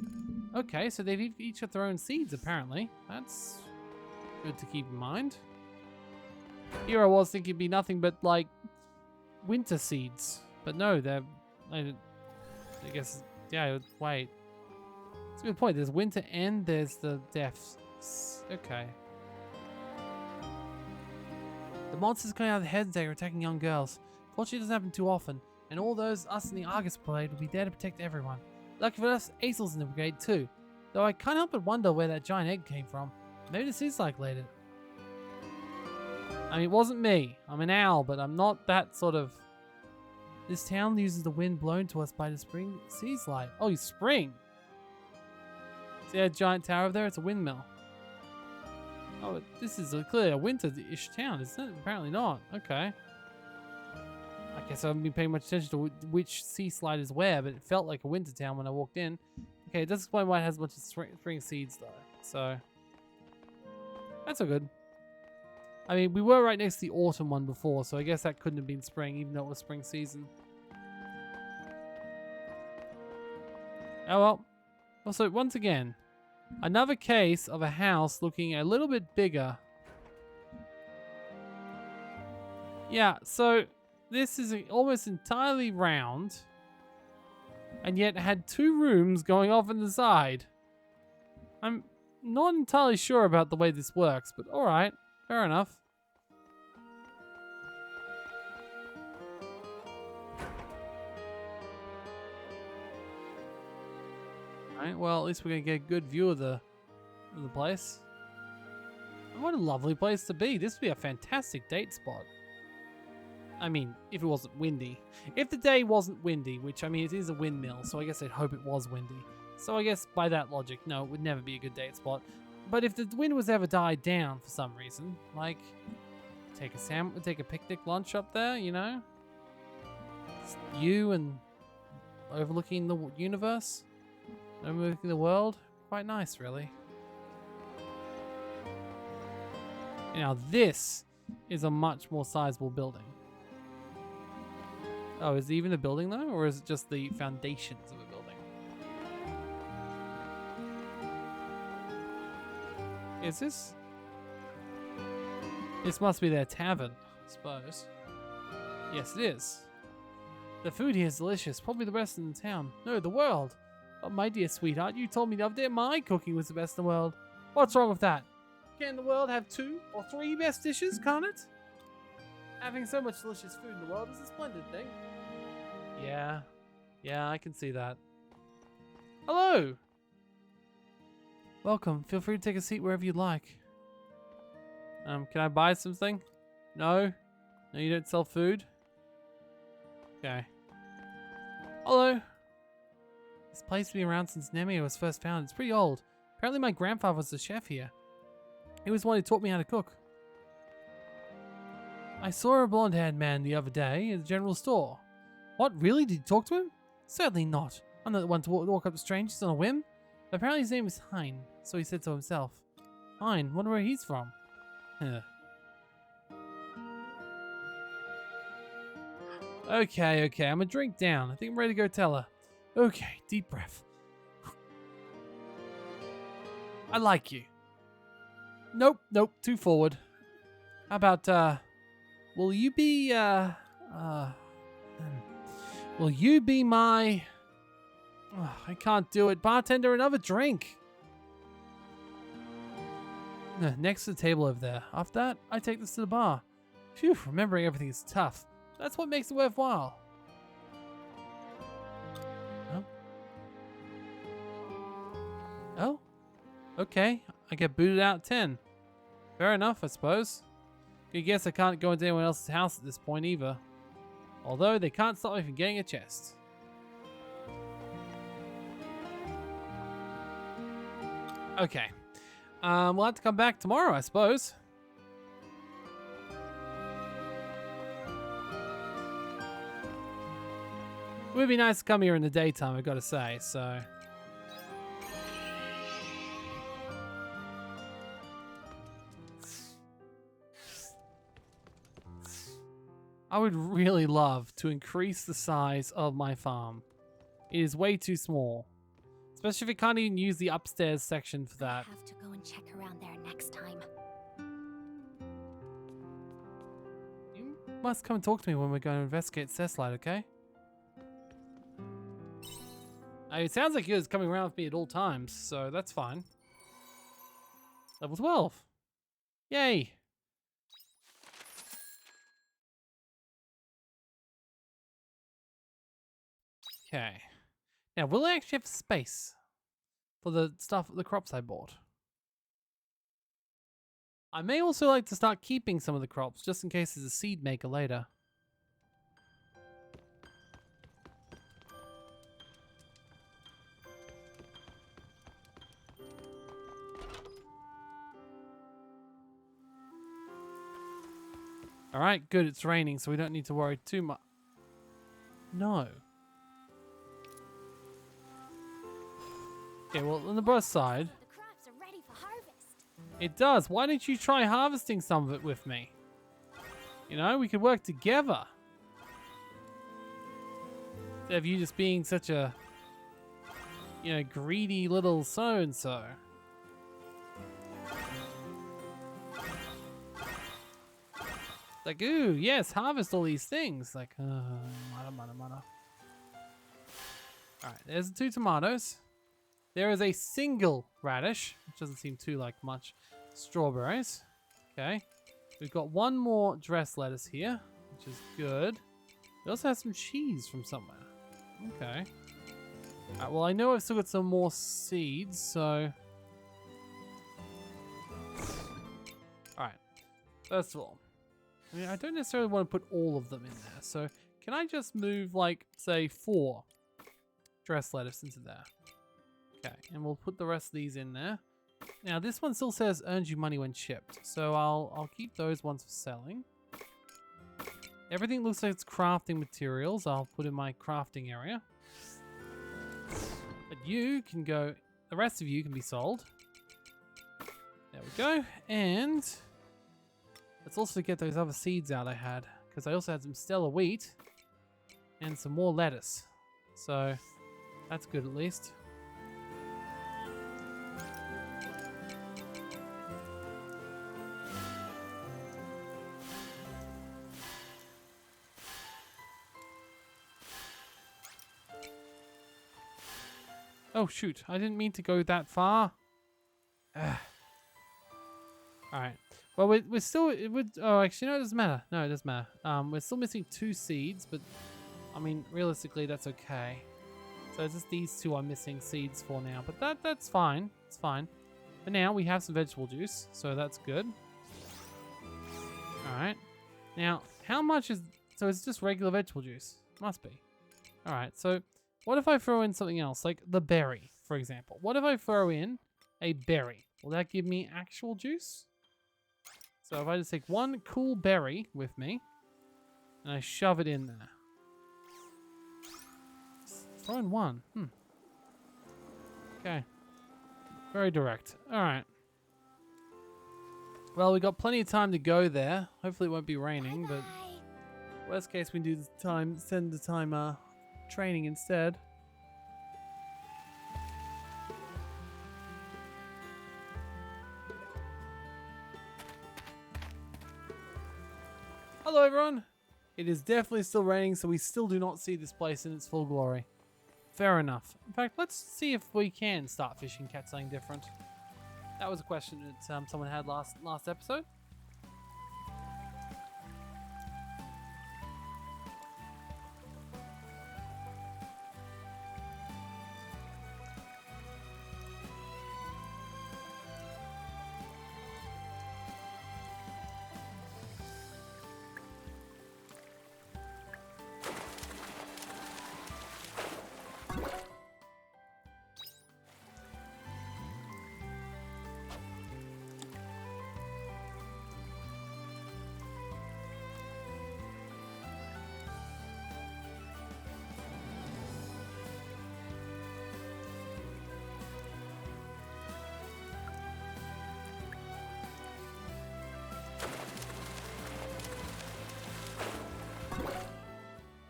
Okay, so they've each got their own seeds, apparently. That's good to keep in mind. Here I was thinking it'd be nothing but, like, winter seeds. But no, they're... I guess... Yeah, wait. That's a good point. There's winter and there's the deaths. Okay. The monsters coming out of the Heaven's Egg are attacking young girls. Fortunately, it doesn't happen too often. And all those, us in the Argus Brigade, will be there to protect everyone. Lucky for us, Aesel's in the brigade too. Though I can't help but wonder where that giant egg came from. Maybe the sea slide laid it. I mean, it wasn't me. I'm an owl, but I'm not that sort of... This town uses the wind blown to us by the spring sea slide. Oh, spring! See that giant tower over there? It's a windmill. Oh, this is clearly a winter-ish town, isn't it? Apparently not. Okay. I guess I haven't been paying much attention to which sea slide is where, but it felt like a winter town when I walked in. Okay, it does explain why it has a bunch of spring seeds, though. So, that's all good. I mean, we were right next to the autumn one before, so I guess that couldn't have been spring, even though it was spring season. Oh well, Also, once again, another case of a house looking a little bit bigger. Yeah, so this is almost entirely round, and yet had 2 rooms going off on the side. I'm not entirely sure about the way this works, but alright, fair enough. Alright, well, at least we're gonna get a good view of the place. And what a lovely place to be. This would be a fantastic date spot. I mean, if it wasn't windy. If the day wasn't windy, which, I mean, it is a windmill, so I guess I'd hope it was windy. So I guess by that logic, no, it would never be a good date spot. But if the wind was ever died down for some reason, like, take a picnic lunch up there, you know? Just you and overlooking the universe, overlooking the world. Quite nice, really. Now this is a much more sizable building. Oh, is it even a building though? Or is it just the foundations of a building? Is this? This must be their tavern, I suppose. Yes, it is. The food here is delicious. Probably the best in the town. No, the world. Oh, my dear sweetheart, you told me the other day my cooking was the best in the world. What's wrong with that? Can the world have 2 or 3 best dishes, can't it? Having so much delicious food in the world is a splendid thing. Yeah, I can see that. Hello! Welcome. Feel free to take a seat wherever you'd like. Can I buy something? No? No, you don't sell food? Okay. Hello! This place has been around since Nemea was first founded. It's pretty old. Apparently my grandfather was the chef here. He was the one who taught me how to cook. I saw a blonde-haired man the other day at the general store. What, really? Did you talk to him? Certainly not. I'm not the one to walk up to strangers on a whim. But apparently his name is Hein, so he said so himself. Hein, wonder where he's from. Okay, I'm a drink down. I think I'm ready to go tell her. Okay, deep breath. I like you. Nope, too forward. How about, will you be my... Oh, I can't do it. Bartender, another drink. Next to the table over there. After that, I take this to the bar. Phew, remembering everything is tough. That's what makes it worthwhile. Oh? Okay, I get booted out 10. Fair enough, I suppose. I guess I can't go into anyone else's house at this point either. Although they can't stop me from getting a chest. Okay. We'll have to come back tomorrow, I suppose. It would be nice to come here in the daytime, I've got to say, so... I would really love to increase the size of my farm. It is way too small. Especially if it can't even use the upstairs section for that. I have to go and check around there next time. You must come and talk to me when we're going to investigate Cesslight, okay? It sounds like you're coming around with me at all times, so that's fine. Level 12. Yay! Okay. Now, will I actually have space for the crops I bought? I may also like to start keeping some of the crops, just in case there's a seed maker later. Alright, good, it's raining, so we don't need to worry too much. No. Okay, well, on the plus side, The crops are ready for harvest. it does. Why don't you try harvesting some of it with me? You know, we could work together. Instead of you just being such a... you know, greedy little so-and-so. Like, ooh, yes, harvest all these things. Like, mana. Alright, there's the 2 tomatoes. There is a single radish, which doesn't seem too like much. Strawberries. Okay. We've got 1 more dressed lettuce here, which is good. We also have some cheese from somewhere. Okay. Alright, well, I know I've still got some more seeds, so... Alright. First of all, I mean, I don't necessarily want to put all of them in there, so can I just move, like, say, 4 dressed lettuce into there? Okay, and we'll put the rest of these in there. Now, this one still says earns you money when shipped, so I'll keep those ones for selling. Everything looks like it's crafting materials. I'll put in my crafting area. But you can go, the rest of you can be sold. There we go. And let's also get those other seeds out I had, because I also had some stellar wheat and some more lettuce. So that's good at least. Oh shoot, I didn't mean to go that far. Alright. Well, we're still... It would, oh, actually, no, it doesn't matter. No, it doesn't matter. We're still missing 2 seeds, but... I mean, realistically, that's okay. So it's just these 2 I'm missing seeds for now. But that's fine. It's fine. For now, we have some vegetable juice, so that's good. Alright. Now, how much is... So it's just regular vegetable juice. Must be. Alright, so... What if I throw in something else, like the berry, for example? What if I throw in a berry? Will that give me actual juice? So if I just take 1 cool berry with me, and I shove it in there. Just throw in 1. Okay. Very direct. Alright. Well, we got plenty of time to go there. Hopefully it won't be raining, but worst case we do send the time training instead. Hello everyone! It is definitely still raining, so we still do not see this place in its full glory. Fair enough. In fact, let's see if we can start fishing, catch something different. That was a question that someone had last episode.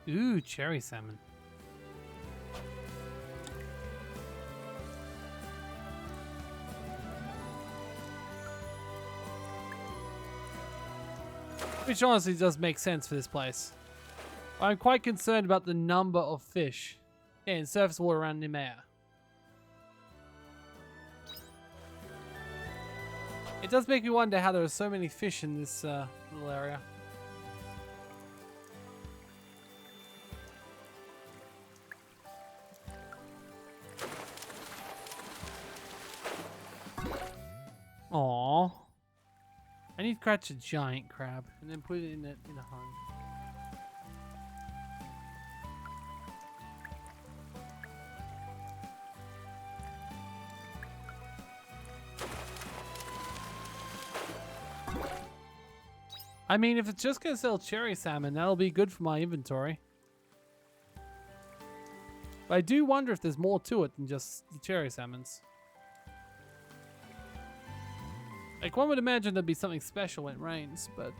Ooh, cherry salmon. Which honestly does make sense for this place. I'm quite concerned about the number of fish in surface water around Nemea. It does make me wonder how there are so many fish in this little area. Aww. I need to catch a giant crab and then put it in a home. I mean, if it's just gonna sell cherry salmon, that'll be good for my inventory. But I do wonder if there's more to it than just the cherry salmons. Like, one would imagine there'd be something special when it rains, but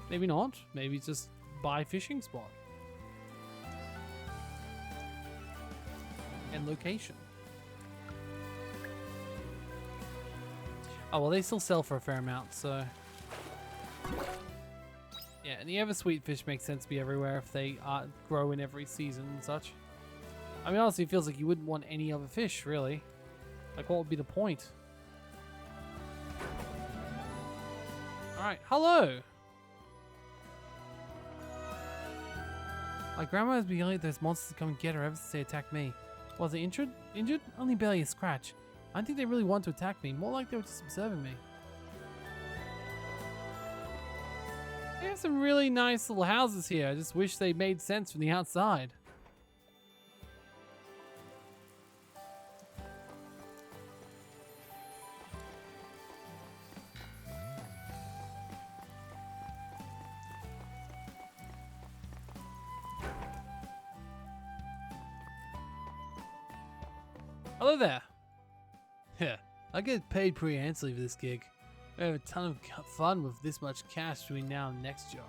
maybe not. Maybe it's just buy fishing spot. And location. Oh, well, they still sell for a fair amount, so... Yeah, and the ever-sweet fish makes sense to be everywhere if they grow in every season and such. I mean, honestly, it feels like you wouldn't want any other fish, really. Like, what would be the point? Alright, hello! My grandma has been yelling at those monsters to come and get her ever since they attacked me. Was they injured? Injured? Only barely a scratch. I don't think they really want to attack me. More like they were just observing me. They have some really nice little houses here. I just wish they made sense from the outside. Hello there. Yeah, I get paid pretty handsomely for this gig. I have a ton of fun with this much cash between now and next job.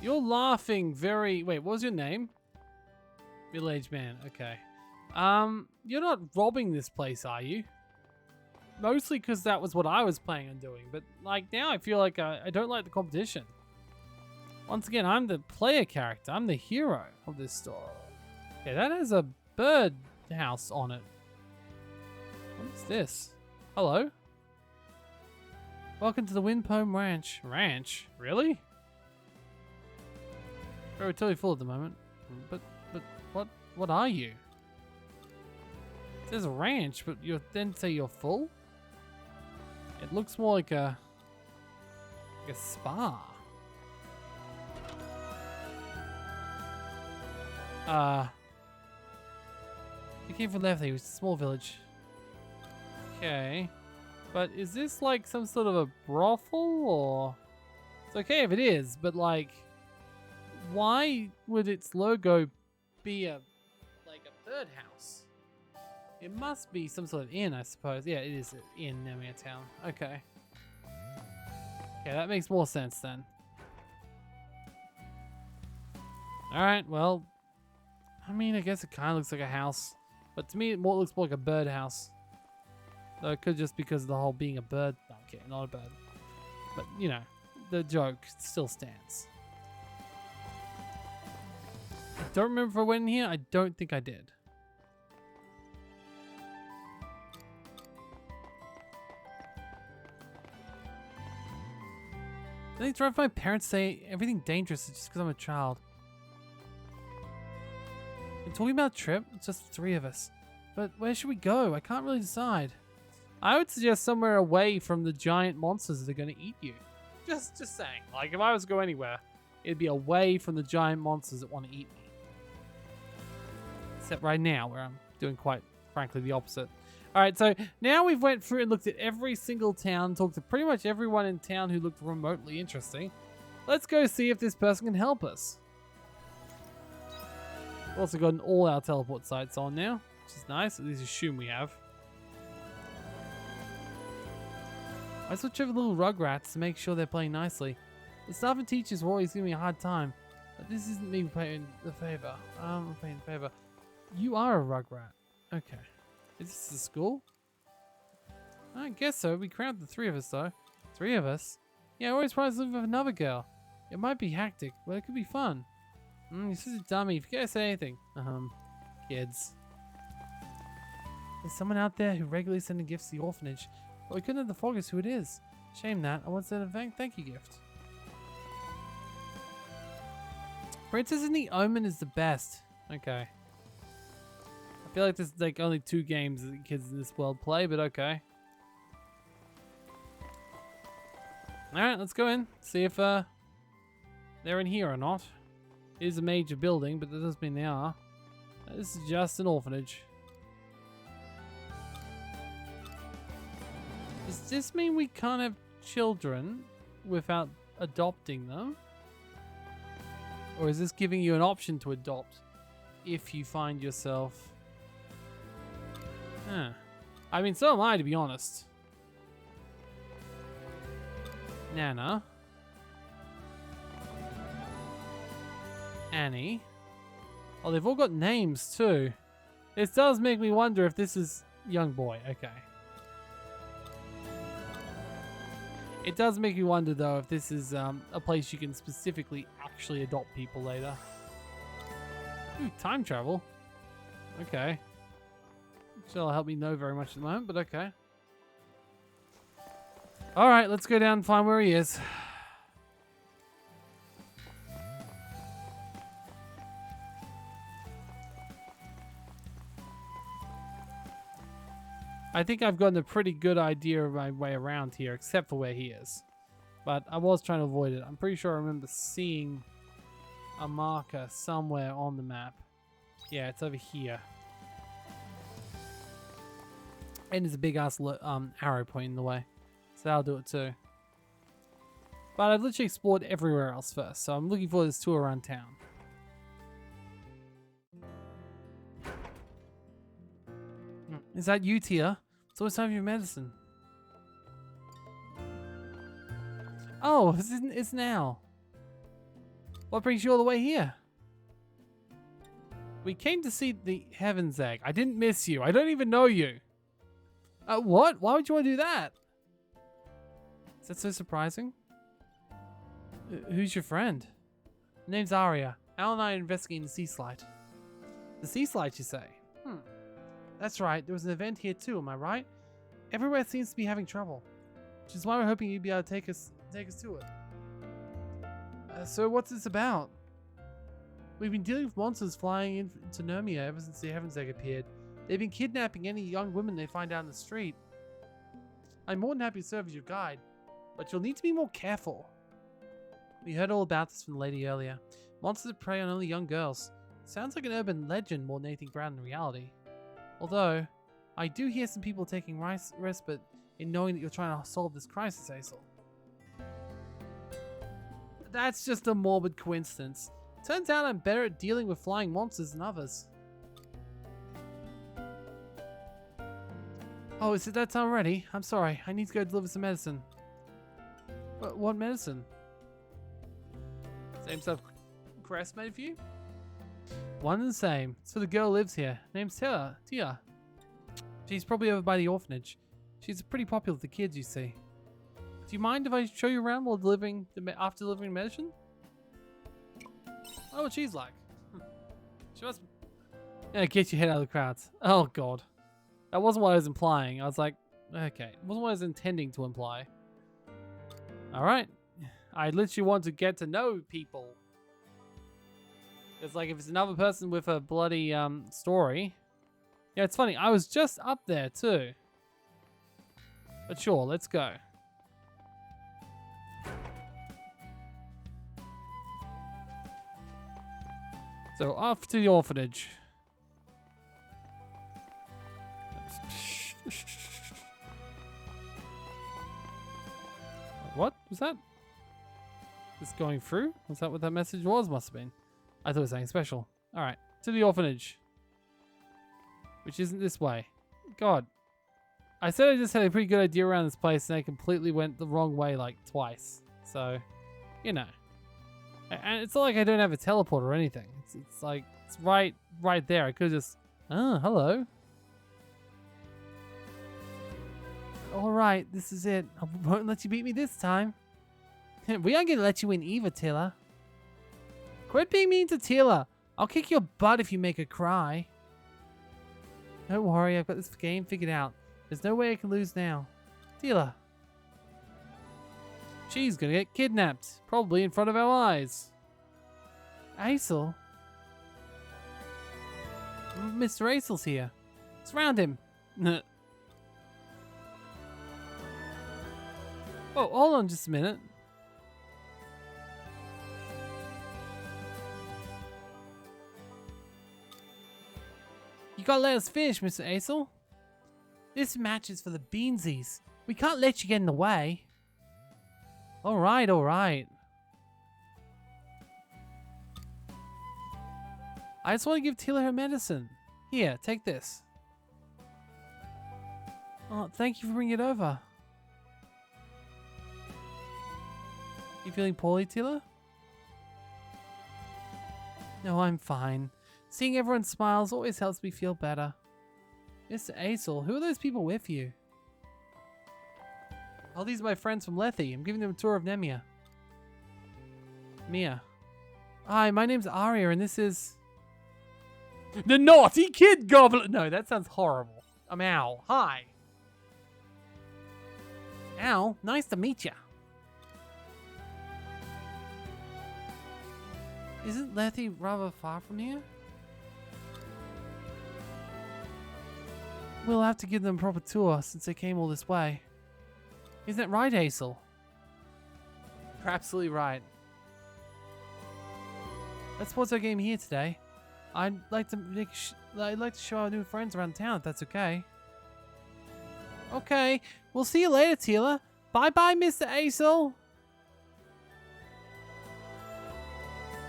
You're laughing very... Wait, what was your name? Middle-aged man, okay. You're not robbing this place, are you? Mostly because that was what I was planning on doing, but like now I feel like I don't like the competition. Once again, I'm the player character. I'm the hero of this story. Okay, that has a bird house on it. What is this? Hello? Welcome to the Windpome Ranch. Ranch? Really? We're totally full at the moment. But what are you? It says ranch, but you then say you're full? It looks more like a spa. You came from Lefty, which is a small village. Okay. But is this like some sort of a brothel or... It's okay if it is, but like... Why would its logo be like a birdhouse? It must be some sort of inn, I suppose. Yeah, it is an inn near a town. Okay. Okay, that makes more sense then. Alright, well... I mean, I guess it kind of looks like a house. But to me, it more looks more like a birdhouse. Though it could just because of the whole being a bird. No, okay, not a bird. But, you know, the joke still stands. I don't remember if I went in here. I don't think I did. I think my parents say everything dangerous is just because I'm a child. You're talking about a trip? It's just the three of us. But where should we go? I can't really decide. I would suggest somewhere away from the giant monsters that are going to eat you. Just saying. Like, if I was to go anywhere, it'd be away from the giant monsters that want to eat me. Except right now, where I'm doing quite frankly the opposite. Alright, so now we've went through and looked at every single town, talked to pretty much everyone in town who looked remotely interesting. Let's go see if this person can help us. We've also gotten all our teleport sites on now, which is nice. At least assume we have. I switch over little rugrats to make sure they're playing nicely. The staff and teachers were always giving me a hard time, but this isn't me paying the favor. I'm paying the favor. You are a rugrat. Okay. Is this the school? I guess so. We crammed the three of us, though. Three of us? Yeah, I always wanted to live with another girl. It might be hectic, but it could be fun. You're such a dummy. Forget to say anything. Kids. There's someone out there who regularly sends gifts to the orphanage, but we couldn't have the focus who it is. Shame that. I want to send a thank you gift. Princess in the Omen is the best. Okay. I feel like there's like only 2 games that kids in this world play, but okay. Alright, let's go in. See if they're in here or not. It is a major building, but that doesn't mean they are. This is just an orphanage. Does this mean we can't have children without adopting them? Or is this giving you an option to adopt if you find yourself... Huh. I mean, so am I, to be honest. Nana. Annie. Oh, they've all got names, too. This does make me wonder if this is young boy. Okay. It does make me wonder, though, if this is a place you can specifically actually adopt people later. Ooh, time travel. Okay. That'll help me know very much at the moment, but okay. Alright, let's go down and find where he is. I think I've gotten a pretty good idea of my way around here, except for where he is. But I was trying to avoid it. I'm pretty sure I remember seeing a marker somewhere on the map. Yeah, it's over here. And there's a big ass arrow pointing the way. So that'll do it too. But I've literally explored everywhere else first, so I'm looking for this tour around town. Is that you, Tia? It's always time for your medicine. Oh, it's now. What brings you all the way here? We came to see the Heaven's Egg. I didn't miss you. I don't even know you. What? Why would you want to do that? Is that so surprising? Who's your friend? Her name's Aria. Al and I are investigating the sea slide. The sea slide, you say? That's right. There was an event here too, am I right? Everywhere seems to be having trouble. Which is why we're hoping you'd be able to take us to it. So what's this about? We've been dealing with monsters flying into Nermia ever since the Heaven's Egg appeared. They've been kidnapping any young women they find down the street. I'm more than happy to serve as your guide, but you'll need to be more careful. We heard all about this from the lady earlier. Monsters prey on only young girls. Sounds like an urban legend more than anything grounded in reality. Although, I do hear some people taking respite in knowing that you're trying to solve this crisis, Aesel. That's just a morbid coincidence. Turns out I'm better at dealing with flying monsters than others. Oh, is it that time already? I'm sorry, I need to go deliver some medicine. What medicine? Same stuff Crest made for you? One and the same. It's for the girl who lives here. Name's Tia. She's probably over by the orphanage. She's pretty popular with the kids, you see. Do you mind if I show you around while after delivering medicine? Oh, what she's like. She must... Yeah, get your head out of the crowds. Oh, God. That wasn't what I was implying. I was like, okay. It wasn't what I was intending to imply. Alright. I literally want to get to know people. It's like if it's another person with a bloody story. Yeah, it's funny. I was just up there too. But sure, let's go. So off to the orphanage. What was that? This going through? Was that what that message was? Must have been. I thought it was something special. Alright, to the orphanage. Which isn't this way. God. I said I just had a pretty good idea around this place and I completely went the wrong way like twice. So, you know. And it's not like I don't have a teleport or anything. It's like, it's right there. I could just, oh, hello. Alright, this is it. I won't let you beat me this time. We aren't going to let you win either, Tilla. Quit being mean to Tilla. I'll kick your butt if you make her cry. Don't worry, I've got this game figured out. There's no way I can lose now. Tilla. She's gonna get kidnapped. Probably in front of our eyes. Aesel? Mr. Aesel's here. Surround him. Oh, hold on just a minute. You gotta let us finish, Mr. Aesel. This match is for the Beansies. We can't let you get in the way. Alright, alright. I just want to give Tila her medicine. Here, take this. Oh, thank you for bringing it over. You feeling poorly, Tila? No, I'm fine. Seeing everyone's smiles always helps me feel better. Mr. Aesel, who are those people with you? Oh, these are my friends from Lethe. I'm giving them a tour of Nemia. Mia. Hi, my name's Arya, and this is... The Naughty Kid Goblin! No, that sounds horrible. I'm Al. Hi. Al, nice to meet ya. Isn't Lethe rather far from here? We'll have to give them a proper tour since they came all this way. Isn't that right, Aesel? You're absolutely right. Let's pause our game here today. I'd like to show our new friends around town if that's okay. Okay, we'll see you later, Tila. Bye-bye, Mr. Aesel.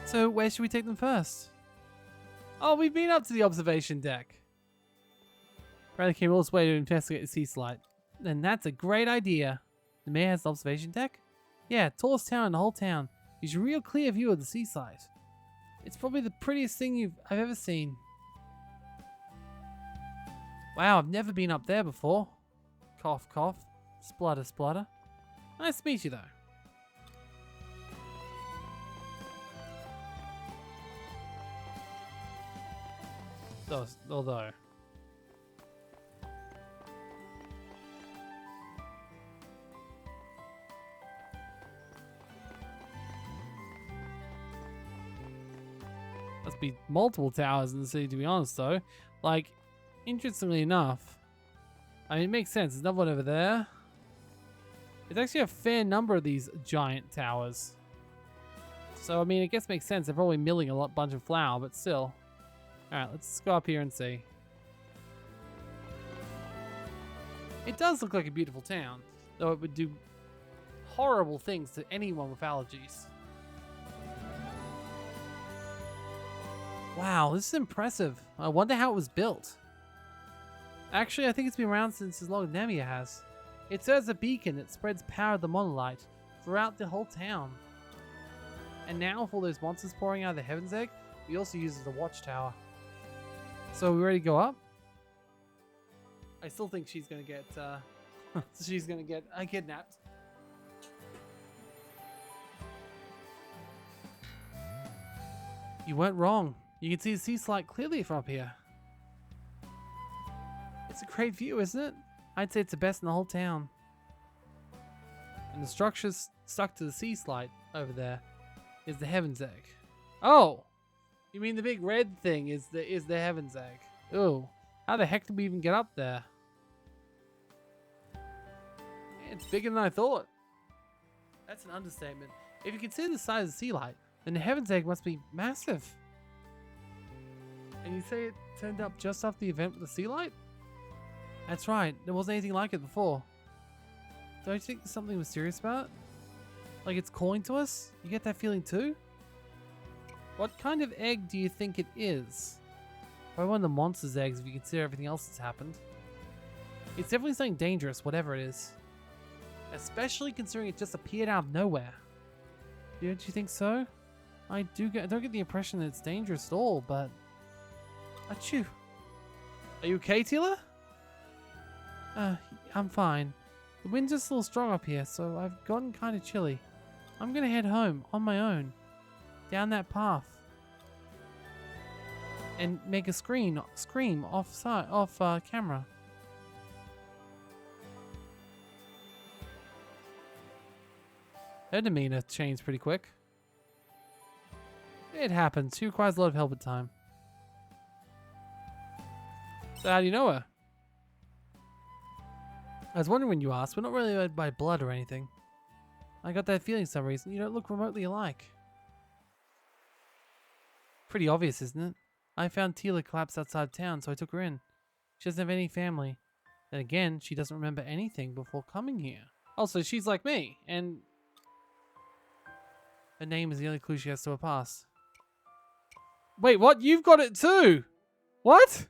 So, where should we take them first? Oh, we've been up to the observation deck. Bradley came all this way to investigate the sea slide. And that's a great idea. The mayor has the observation deck? Yeah, tallest tower in the whole town. Gives you a real clear view of the seaside. It's probably the prettiest thing I've ever seen. Wow, I've never been up there before. Cough, cough. Splutter, splutter. Nice to meet you, though. Although... Must be multiple towers in the city, to be honest, though. Like, interestingly enough, I mean, it makes sense. There's another one over there. It's actually a fair number of these giant towers. So, I mean, I guess it makes sense. They're probably milling a bunch of flour, but still. Alright, let's go up here and see. It does look like a beautiful town, though it would do horrible things to anyone with allergies. Wow, this is impressive. I wonder how it was built. Actually, I think it's been around since as long as Nemia has. It serves as a beacon that spreads power of the monolith throughout the whole town. And now, with all those monsters pouring out of the Heaven's Egg, we also use it as a watchtower. So, we ready to go up? I still think she's gonna get, kidnapped. You weren't wrong. You can see the sea slide clearly from up here. It's a great view, isn't it? I'd say it's the best in the whole town. And the structure's stuck to the sea slide over there is the Heaven's Egg. Oh! You mean the big red thing is the Heaven's Egg. Ooh. How the heck did we even get up there? It's bigger than I thought. That's an understatement. If you consider the size of the sea light, then the Heaven's Egg must be massive. And you say it turned up just after the event with the sea light? That's right. There wasn't anything like it before. Don't you think there's something mysterious about it? Like it's calling to us? You get that feeling too? What kind of egg do you think it is? Probably one of the monster's eggs if you consider everything else that's happened. It's definitely something dangerous, whatever it is. Especially considering it just appeared out of nowhere. Don't you think so? I don't get the impression that it's dangerous at all, but... Achoo. Are you okay, Tila? I'm fine. The wind's just a little strong up here, so I've gotten kind of chilly. I'm gonna head home on my own. Down that path. And make a scream off camera. Her demeanor changed pretty quick. It happens. She requires a lot of help at time. So how do you know her? I was wondering when you asked. We're not really related by blood or anything. I got that feeling for some reason. You don't look remotely alike. Pretty obvious, isn't it? I found Tila collapsed outside town, so I took her in. She doesn't have any family. Then again, she doesn't remember anything before coming here. Also, she's like me, and her name is the only clue she has to her past. Wait, what? You've got it too? What?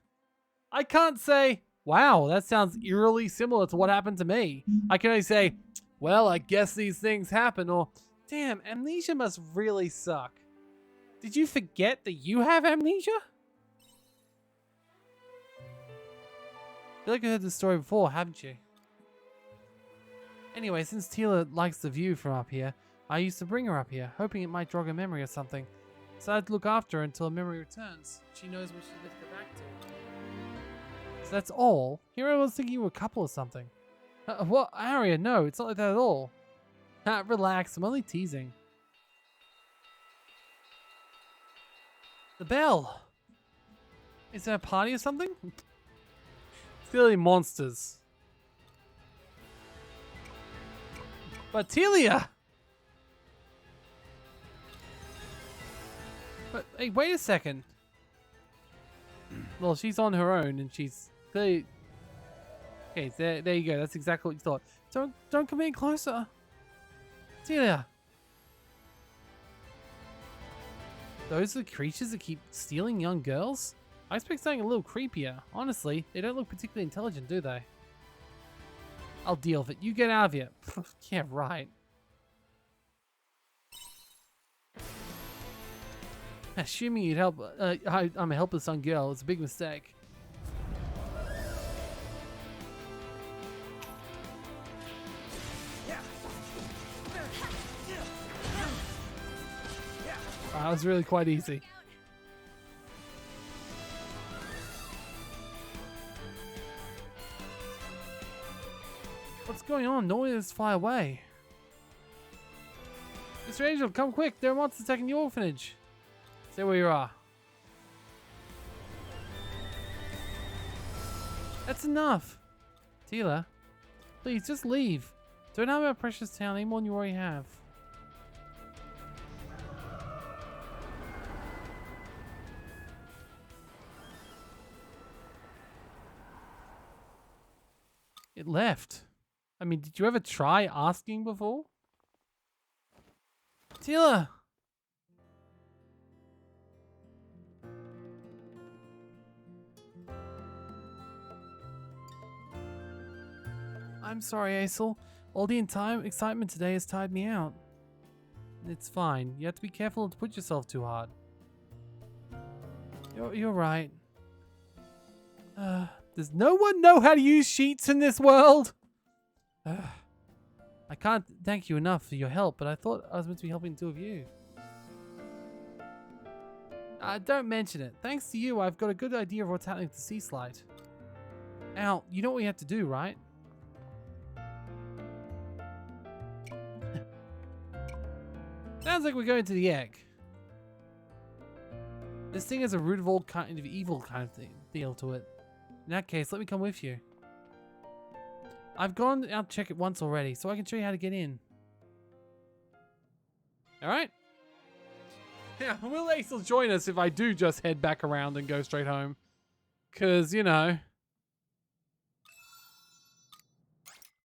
I can't say, wow, that sounds eerily similar to what happened to me. I can only say, well, I guess these things happen, or, damn, amnesia must really suck. Did you forget that you have amnesia? I feel like you heard this story before, haven't you? Anyway, since Tila likes the view from up here, I used to bring her up here, hoping it might jog her memory or something. So I had to look after her until her memory returns. She knows when she lifts her back to. So that's all? Here I was thinking you were a couple or something. What? Aria, no, it's not like that at all. Relax, I'm only teasing. The bell! Is there a party or something? It's clearly monsters. But Telia! But hey, wait a second. Well, she's on her own and she's clearly... Okay, there you go. That's exactly what you thought. Don't come any closer. Telia! Those are the creatures that keep stealing young girls? I expect something a little creepier. Honestly, they don't look particularly intelligent, do they? I'll deal with it. You get out of here. Yeah, right. Assuming you'd help, I'm a helpless young girl. It's a big mistake. That was really quite easy. What's going on? No one is fly away. Mr. Angel, come quick. There are monsters attacking the orphanage. Stay where you are. That's enough. Tila, please just leave. Don't harm our precious town any more than you already have. It left. I mean, did you ever try asking before? Tila! I'm sorry, Aesel. All the excitement today has tired me out. It's fine. You have to be careful not to put yourself too hard. You're right. Does no one know how to use sheets in this world? I can't thank you enough for your help, but I thought I was meant to be helping the two of you. Don't mention it. Thanks to you, I've got a good idea of what's happening to Sea Slide. Al, you know what we have to do, right? Sounds like we're going to the egg. This thing has a root of all kind of evil kind of deal to it. In that case, let me come with you. I've gone out to check it once already, so I can show you how to get in. Alright? Yeah, will Aesel join us if I do just head back around and go straight home? Because, you know.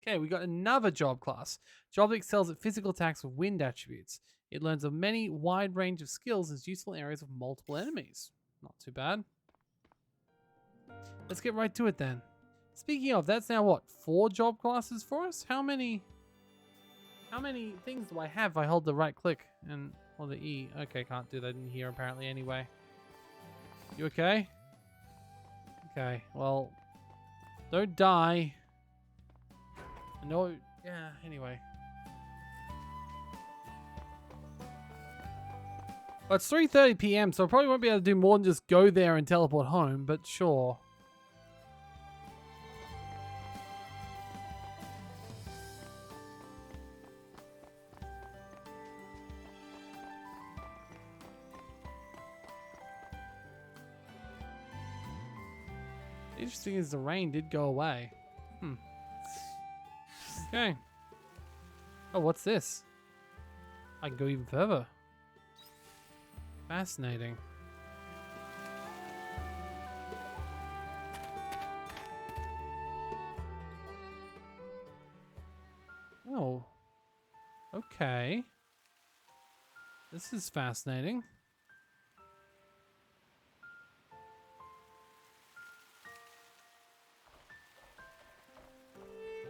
Okay, we got another job class. Job that excels at physical attacks with wind attributes. It learns a wide range of skills and is useful in areas of multiple enemies. Not too bad. Let's get right to it then. Speaking of, that's now what, 4 job classes for us? How many things do I have if I hold the right click and or the E? Okay, can't do that in here apparently anyway. You okay? Okay, well, don't die. No, yeah, anyway. Well, it's 3:30 PM, so I probably won't be able to do more than just go there and teleport home, but sure. Interesting is the rain did go away. Okay. Oh, what's this? I can go even further. Fascinating. Oh. Okay. This is fascinating.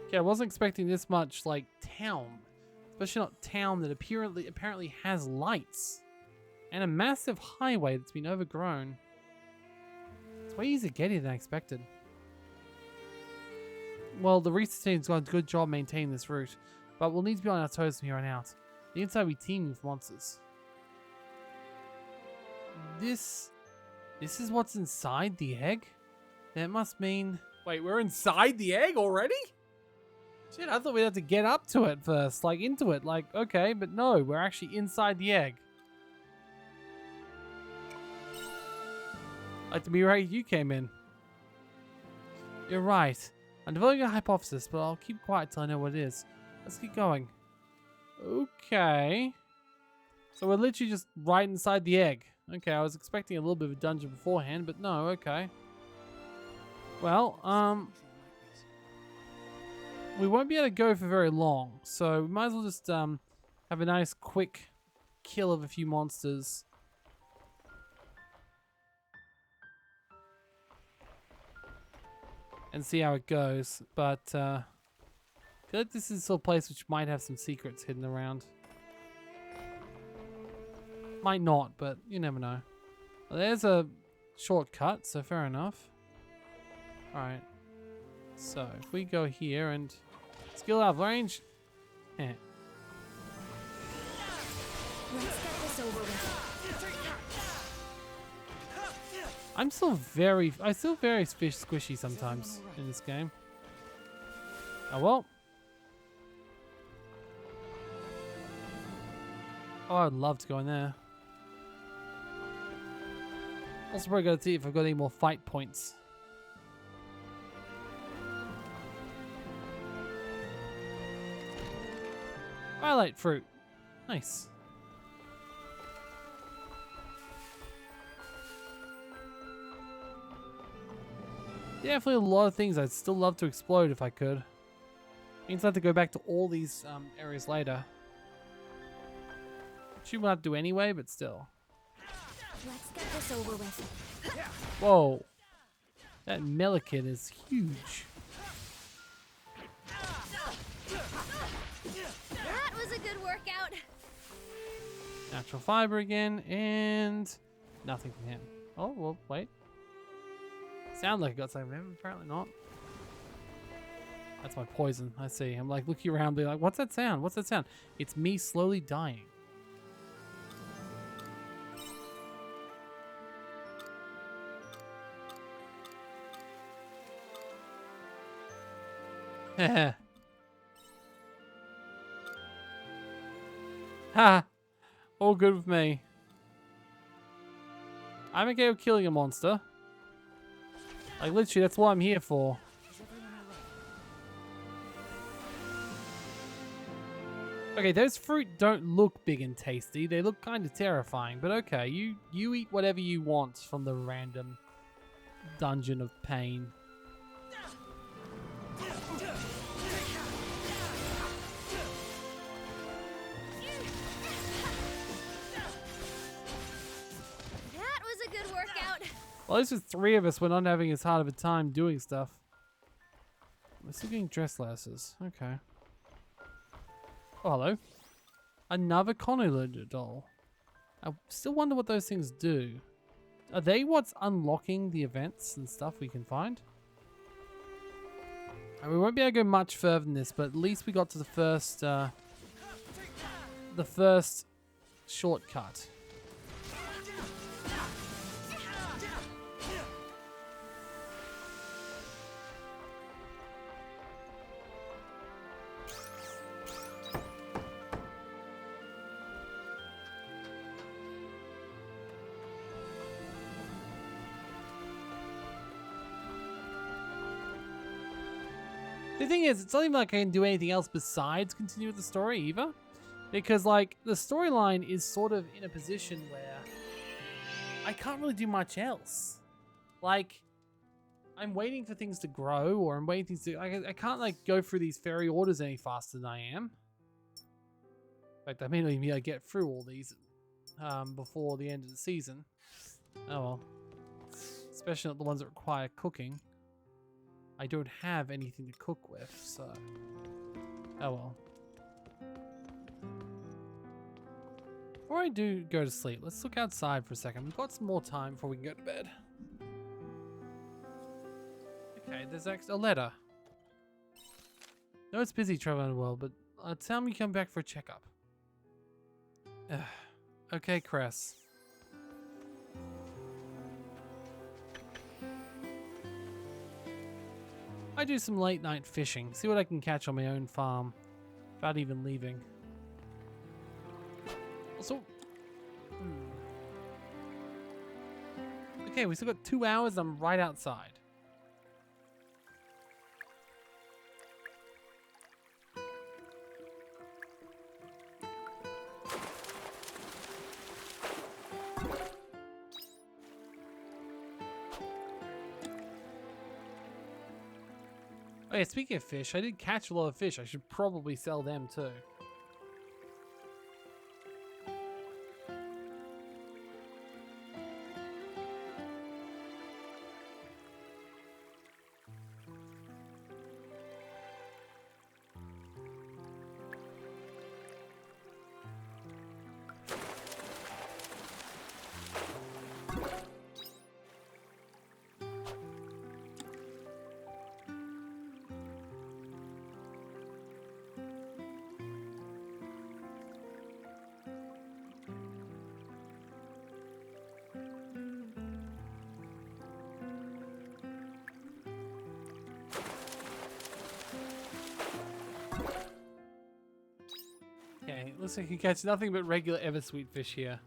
Okay, I wasn't expecting this much, like, town. Especially not town that apparently has lights. And a massive highway that's been overgrown. It's way easier to get here than I expected. Well, the research team's done a good job maintaining this route, but we'll need to be on our toes from here on out. The inside will be teeming with monsters. This is what's inside the egg? That must mean... Wait, we're inside the egg already? Shit, I thought we'd have to get up to it first, like into it. Like, okay, but no, we're actually inside the egg. Like the mirror you came in. You're right. I'm developing a hypothesis, but I'll keep quiet till I know what it is. Let's get going. Okay. So we're literally just right inside the egg. Okay, I was expecting a little bit of a dungeon beforehand, but no, okay. Well, we won't be able to go for very long, so we might as well just have a nice quick kill of a few monsters. And see how it goes, but I feel like this is still a place which might have some secrets hidden around. Might not, but you never know. Well, there's a shortcut, so fair enough. Alright. So, if we go here and skill out of range. Eh. Let's get this over with. I still very squishy sometimes in this game. Oh well. Oh, I'd love to go in there. Also probably gotta see if I've got any more fight points. Twilight fruit. Nice. Definitely a lot of things I'd still love to explode if I could. Means I have to go back to all these areas later. Which you will have to do anyway, but still. Let's get this over with. Whoa. That Melican is huge. That was a good workout. Natural fiber again, and nothing from him. Oh, well, wait. Sound like I got something from him, apparently not. That's my poison, I see. I'm like looking around, being like, what's that sound? What's that sound? It's me slowly dying. Heh. Ha! All good with me. I'm okay with killing a monster. Like, literally, that's what I'm here for. Okay, those fruit don't look big and tasty. They look kind of terrifying. But okay, you eat whatever you want from the random dungeon of pain. That was a good workout. Well, at least with 3 of us, we're not having as hard of a time doing stuff. We're still getting dress lasses. Okay. Oh, hello. Another Conolid doll. I still wonder what those things do. Are they what's unlocking the events and stuff we can find? And we won't be able to go much further than this, but at least we got to the first shortcut. The thing is, it's not even like I can do anything else besides continue with the story either. Because, like, the storyline is sort of in a position where I can't really do much else. Like, I'm waiting for things to grow, or I'm waiting to... I can't, like, go through these fairy orders any faster than I am. In fact, I may not even be able to get through all these before the end of the season. Oh well. Especially not the ones that require cooking. I don't have anything to cook with, so... Oh well. Before I do go to sleep, let's look outside for a second. We've got some more time before we can go to bed. Okay, there's actually a letter. No, it's busy traveling the world, but tell me you come back for a checkup. Okay, Cress. I do some late night fishing, see what I can catch on my own farm, without even leaving. Also, okay, we still got 2 hours. I'm right outside. Oh yeah, speaking of fish, I did catch a lot of fish. I should probably sell them too. Okay, looks like you catch nothing but regular ever-sweet fish here.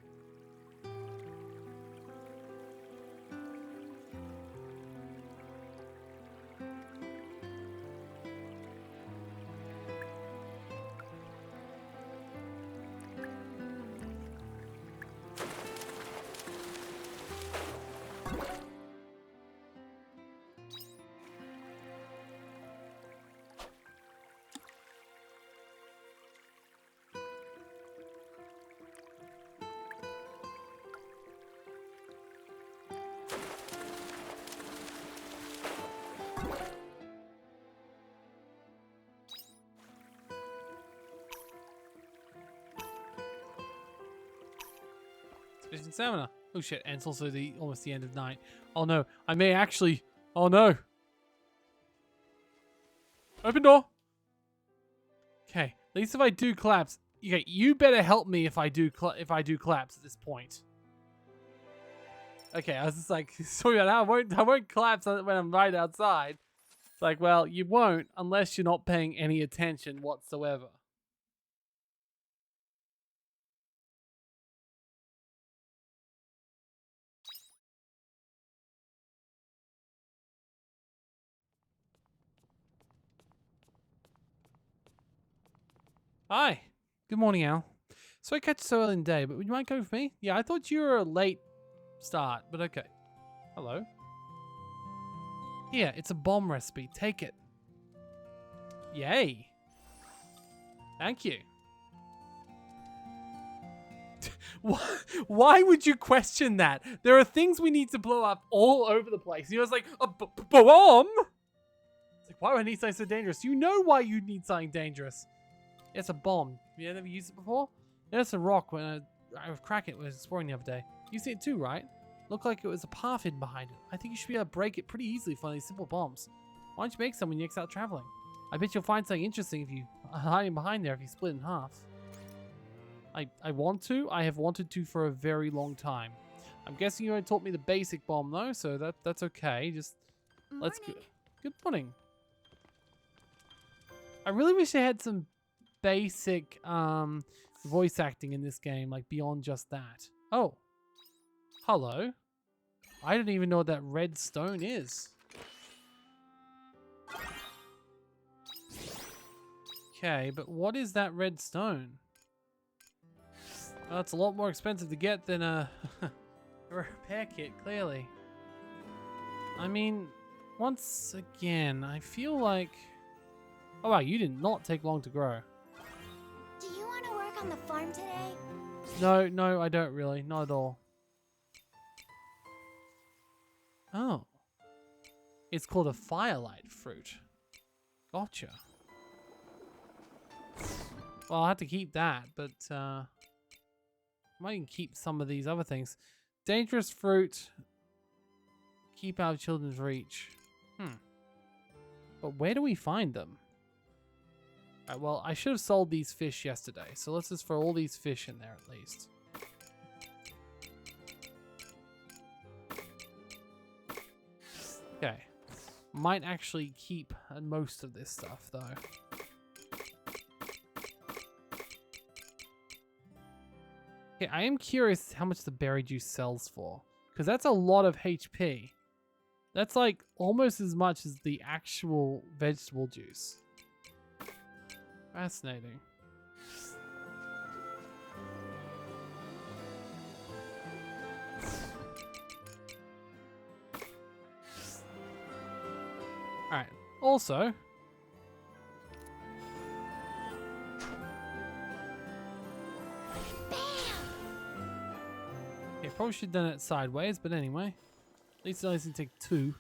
Sufficient stamina. Oh shit, and it's also almost the end of night. Oh no, I may actually... Oh no. Open door. Okay, at least if I do collapse... Okay, you better help me if I do collapse at this point. Okay, I was just like, sorry about that. I won't collapse when I'm right outside. It's like, well, you won't unless you're not paying any attention whatsoever. Hi. Good morning, Al. So I catch you so early in the day, but would you mind coming with me? Yeah, I thought you were a late start, but okay. Hello. Here, it's a bomb recipe. Take it. Yay. Thank you. Why would you question that? There are things we need to blow up all over the place. You know, it's like, a bomb? It's like, why would I need something so dangerous? You know why you need something dangerous. It's a bomb. You ever used it before? There's a rock when I was cracking it when I was exploring the other day. You see it too, right? Looked like it was a path hidden behind it. I think you should be able to break it pretty easily for one of these simple bombs. Why don't you make some when you're next out traveling? I bet you'll find something interesting if you are hiding behind there if you split in half. I want to. I have wanted to for a very long time. I'm guessing you only taught me the basic bomb though, so that's okay. Just let's go. Good morning. I really wish they had some basic voice acting in this game, like beyond just that. Oh, hello. I don't even know what that red stone is. Okay, but what is that red stone? Well, it's a lot more expensive to get than a repair kit, clearly. I mean, once again, I feel like... Oh wow, you did not take long to grow. Do you want to work on the farm today? No, I don't really. Not at all. Oh. It's called a firelight fruit. Gotcha. Well, I'll have to keep that, but I might even keep some of these other things. Dangerous fruit. Keep out of children's reach. But where do we find them? Alright, well, I should have sold these fish yesterday, so let's just throw all these fish in there at least. Okay. Might actually keep most of this stuff, though. Okay, I am curious how much the berry juice sells for, because that's a lot of HP. That's like almost as much as the actual vegetable juice. Fascinating. Alright, also... Yeah, probably should have done it sideways, but anyway. At least it only can take 2. In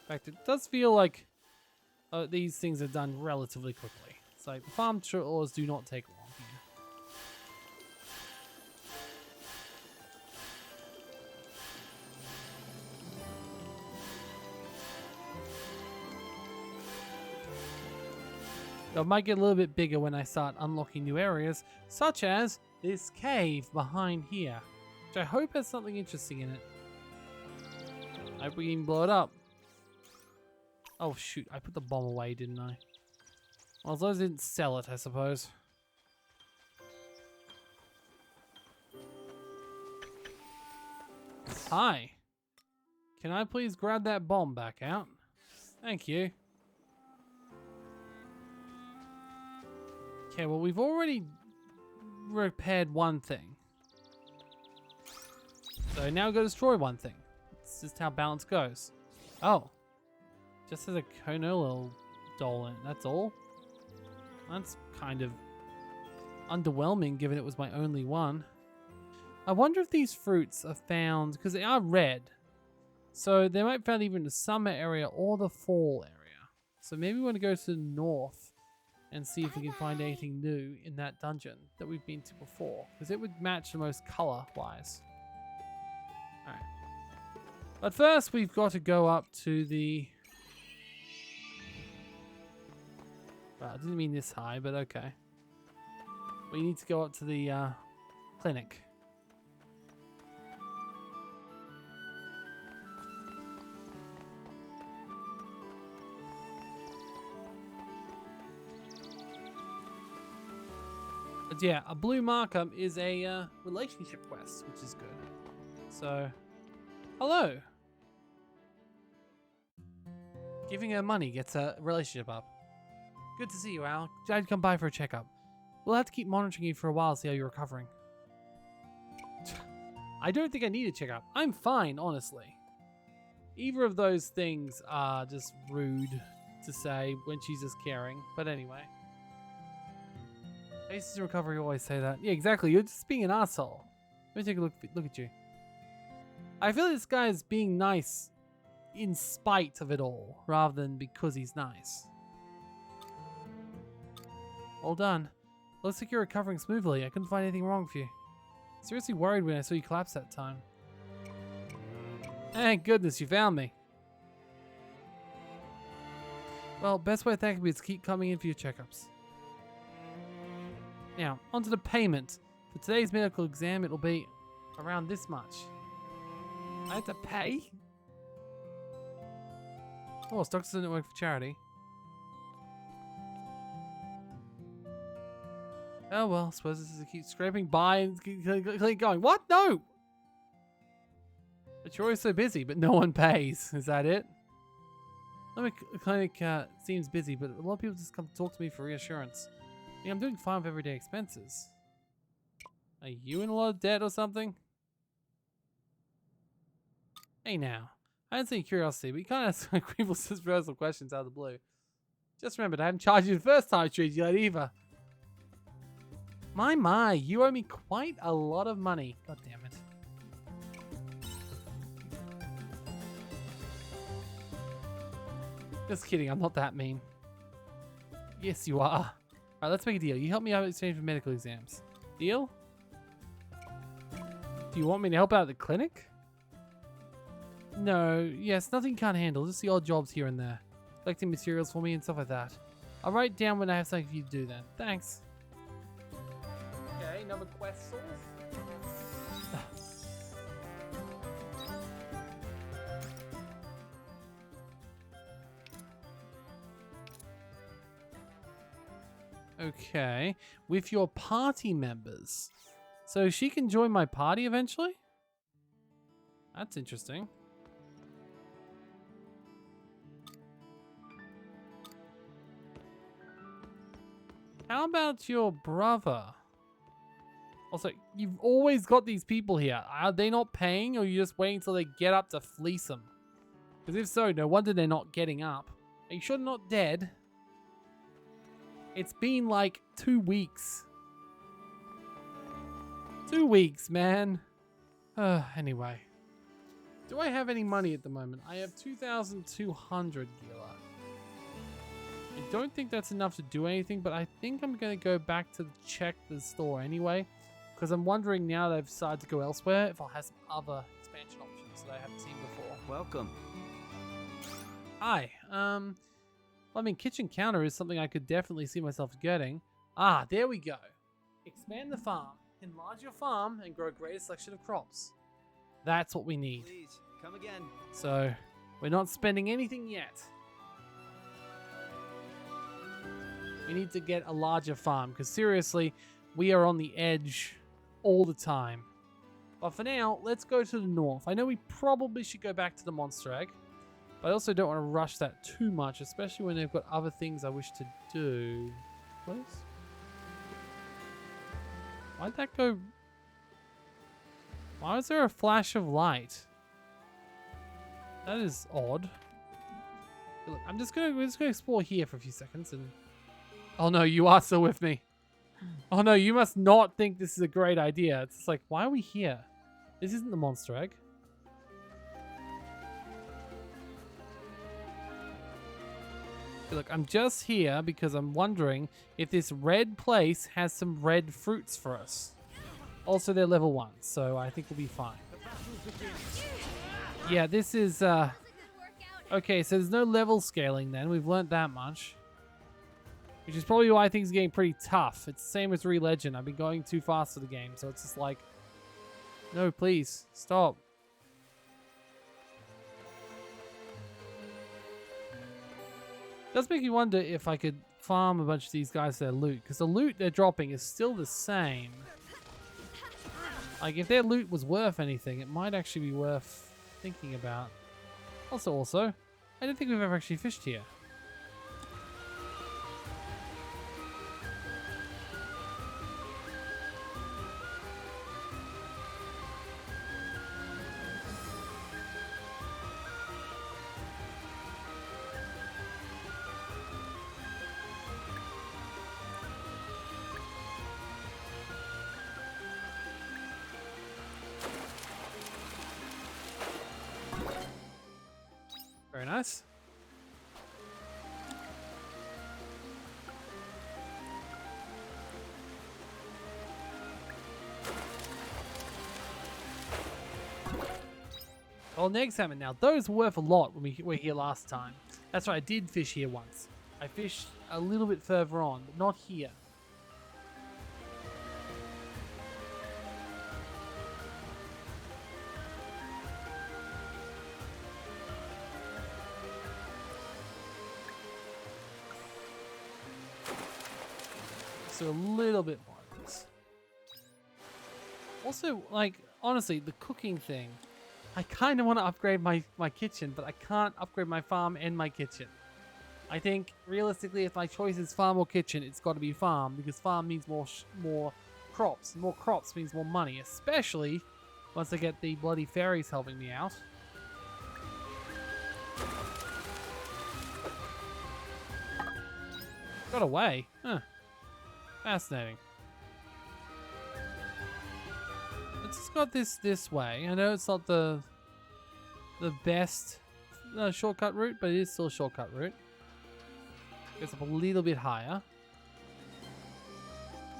fact, it does feel like these things are done relatively quickly. It's like the farm chores do not take long here. It might get a little bit bigger when I start unlocking new areas, such as this cave behind here, which I hope has something interesting in it. I hope we can blow it up. Oh shoot, I put the bomb away, didn't I? Well, as long as I didn't sell it, I suppose. Hi. Can I please grab that bomb back out? Thank you. Okay, well, we've already repaired one thing. So now we've got to destroy one thing. It's just how balance goes. Oh. Just as a Conolo doll in it, that's all? That's kind of underwhelming given it was my only one. I wonder if these fruits are found, because they are red. So they might be found either in the summer area or the fall area. So maybe we want to go to the north and see if we can find anything new in that dungeon that we've been to before. Because it would match the most color-wise. Alright. But first, we've got to go up to the... Well, I didn't mean this high, but okay. We need to go up to the clinic. But yeah, a blue marker is a relationship quest, which is good. So, hello. Giving her money gets a relationship up. Good to see you, Al. I'd come by for a checkup. We'll have to keep monitoring you for a while to see how you're recovering. I don't think I need a checkup. I'm fine, honestly. Either of those things are just rude to say when she's just caring. But anyway. Faces in recovery always say that. Yeah, exactly. You're just being an asshole. Let me take a look at you. I feel like this guy is being nice in spite of it all, rather than because he's nice. All done. Looks like you're recovering smoothly. I couldn't find anything wrong with you. Seriously worried when I saw you collapse that time. Thank goodness you found me. Well, best way to thank me is keep coming in for your checkups. Now, onto the payment. For today's medical exam, it'll be around this much. I have to pay? Oh, doctors didn't work for charity. Oh well, I suppose this is to keep scraping by and keep going. What? No! But you're always so busy, but no one pays. Is that it? The clinic seems busy, but a lot of people just come to talk to me for reassurance. Yeah, I'm doing fine with everyday expenses. Are you in a lot of debt or something? Hey now, I didn't say curiosity, but you can't ask people's personal questions out of the blue. Just remembered I haven't charged you the first time I treated you like either. My, you owe me quite a lot of money. God damn it. Just kidding, I'm not that mean. Yes, you are. Alright, let's make a deal. You help me out in exchange for medical exams. Deal? Do you want me to help out at the clinic? No, yes, nothing you can't handle. Just the odd jobs here and there. Collecting materials for me and stuff like that. I'll write down when I have something for you to do then. Thanks. Okay, another quest source. Okay, with your party members. So she can join my party eventually? That's interesting. How about your brother? Also, you've always got these people here. Are they not paying, or are you just waiting until they get up to fleece them? Because if so, no wonder they're not getting up. Are you sure they're not dead? It's been like 2 weeks. 2 weeks, man. Anyway. Do I have any money at the moment? I have 2,200 gila. I don't think that's enough to do anything, but I think I'm going to go back to check the store anyway. Because I'm wondering now that I've decided to go elsewhere if I'll have some other expansion options that I haven't seen before. Welcome. Hi. I mean, kitchen counter is something I could definitely see myself getting. Ah, there we go. Expand the farm, enlarge your farm, and grow a greater selection of crops. That's what we need. Please, come again. So, we're not spending anything yet. We need to get a larger farm, because seriously, we are on the edge all the time. But for now, let's go to the north. I know we probably should go back to the monster egg. But I also don't want to rush that too much, especially when they've got other things I wish to do. Please? Why'd that go? Why was there a flash of light? That is odd. Look, we're just gonna explore here for a few seconds and... Oh no, you are still with me. Oh no, you must not think this is a great idea. It's just like, why are we here? This isn't the monster egg. Look, I'm just here because I'm wondering if this red place has some red fruits for us. Also, they're level 1, so I think we'll be fine. Yeah, this is... Okay, so there's no level scaling then. We've learnt that much. Which is probably why things are getting pretty tough. It's the same as Re-Legend. I've been going too fast for the game, so it's just like... No, please, stop. Does make me wonder if I could farm a bunch of these guys for their loot, because the loot they're dropping is still the same. Like, if their loot was worth anything, it might actually be worth thinking about. Also, I don't think we've ever actually fished here. Very nice. Well, egg salmon now. Those were worth a lot when we were here last time. That's right, I did fish here once. I fished a little bit further on, but not here. So a little bit more of this. Also, like, honestly, the cooking thing. I kind of want to upgrade my kitchen, but I can't upgrade my farm and my kitchen. I think, realistically, if my choice is farm or kitchen, it's got to be farm, because farm means more crops. More crops means more money, especially once I get the bloody fairies helping me out. Got away. Huh. Fascinating. Let's just got this way. I know it's not the best shortcut route, but it is still a shortcut route. Gets up a little bit higher.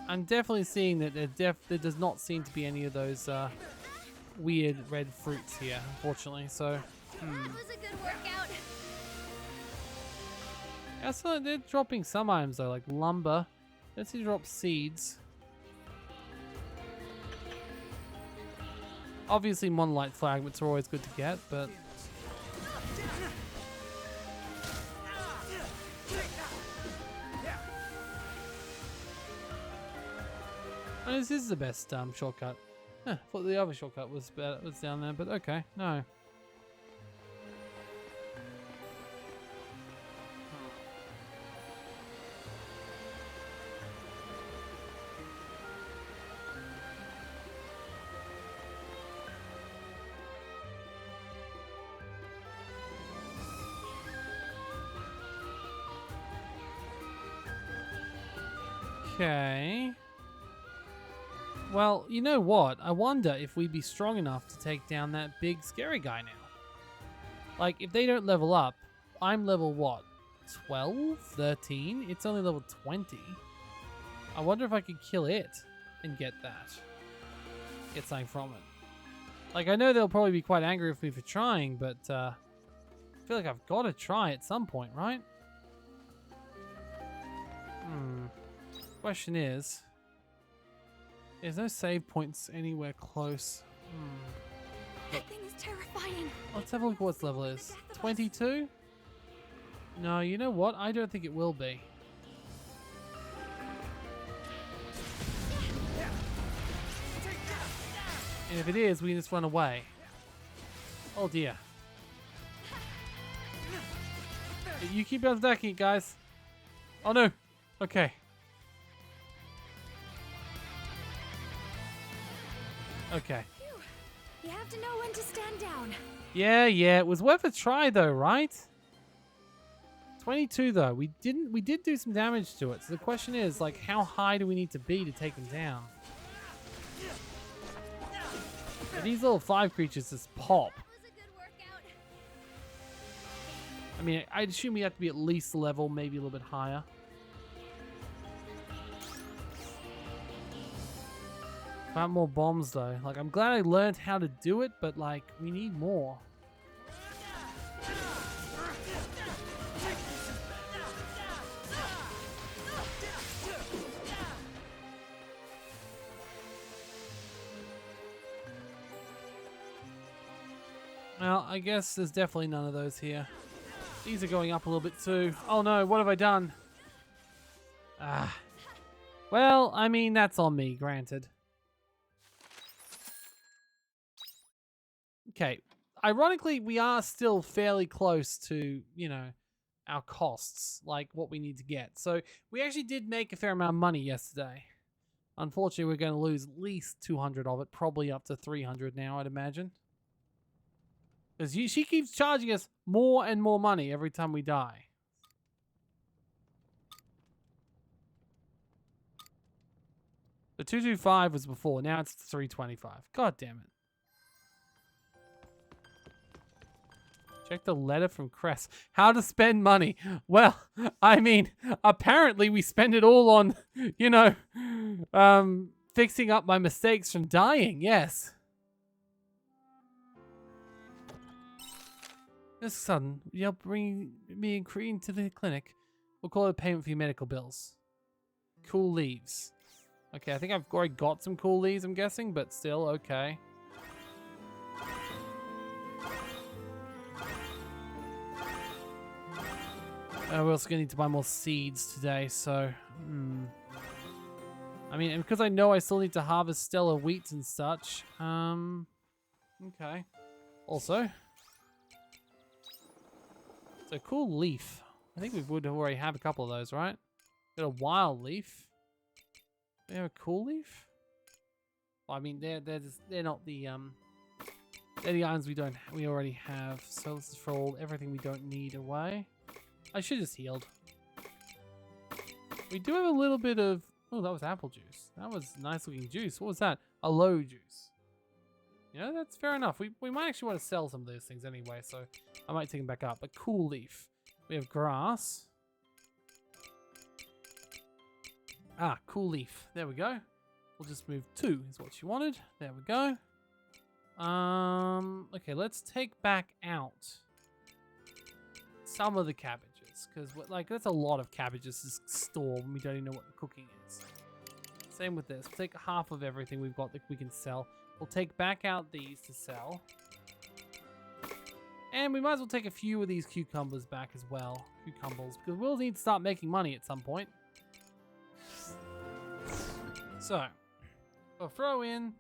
I'm definitely seeing that there does not seem to be any of those weird red fruits here, unfortunately. So, That was a good workout. I saw they're dropping some items though, like lumber. Let's see, drop seeds. Obviously, monolite fragments are always good to get, but oh, this is the best shortcut. Huh, I thought the other shortcut was better, was down there, but okay, no. Okay. Well, you know what? I wonder if we'd be strong enough to take down that big scary guy now. Like, if they don't level up, I'm level what? 12? 13? It's only level 20. I wonder if I could kill it and get that. Get something from it. Like, I know they'll probably be quite angry with me for trying, but I feel like I've got to try at some point, right? Question is, there's no save points anywhere close. That thing is terrifying. Let's have a look at what its level is. 22? No, you know what? I don't think it will be. And if it is, we can just run away. Oh dear. You keep attacking it, guys. Oh no. Okay. Okay. Phew. You have to know when to stand down. Yeah, it was worth a try though, right? 22 though. We did do some damage to it. So the question is, like, how high do we need to be to take them down? And these little 5 creatures just pop. That was a good workout. I mean, I'd assume we have to be at least level, maybe a little bit higher. About more bombs though. Like, I'm glad I learned how to do it, but like, we need more. Well, I guess there's definitely none of those here. These are going up a little bit too. Oh no, what have I done? Ah. Well, I mean, that's on me, granted. Okay. Ironically, we are still fairly close to, you know, our costs, like what we need to get. So we actually did make a fair amount of money yesterday. Unfortunately, we're going to lose at least 200 of it, probably up to 300 now, I'd imagine. Because she keeps charging us more and more money every time we die. The 225 was before, now it's 325. God damn it. Check the letter from Cress. How to spend money. Well, I mean, apparently we spend it all on, you know, fixing up my mistakes from dying. Yes. This sudden, you'll bring me and Crean to the clinic. We'll call it a payment for your medical bills. Cool leaves. Okay, I think I've already got some cool leaves, I'm guessing, but still, okay. We're also going to need to buy more seeds today, so... I mean, and because I know I still need to harvest Stellar wheat and such. Okay. Also... So, cool leaf. I think we would already have a couple of those, right? Got a wild leaf. We have a cool leaf? Well, I mean, they're not the, they're the items we already have. So let's just throw everything we don't need away. I should just healed. We do have a little bit of... Oh, that was apple juice. That was nice looking juice. What was that? Aloe juice. Yeah, that's fair enough. We might actually want to sell some of those things anyway, so I might take them back up. A cool leaf. We have grass. Ah, cool leaf. There we go. We'll just move 2 is what she wanted. There we go. Okay, let's take back out some of the cabbages. these because like that's a lot of cabbages to store when we don't even know what the cooking is. Same with this. We'll take half of everything we've got that we can sell. We'll take back out these to sell. And we might as well take a few of these cucumbers back as well. Cucumbers, because we'll need to start making money at some point. So, we'll throw in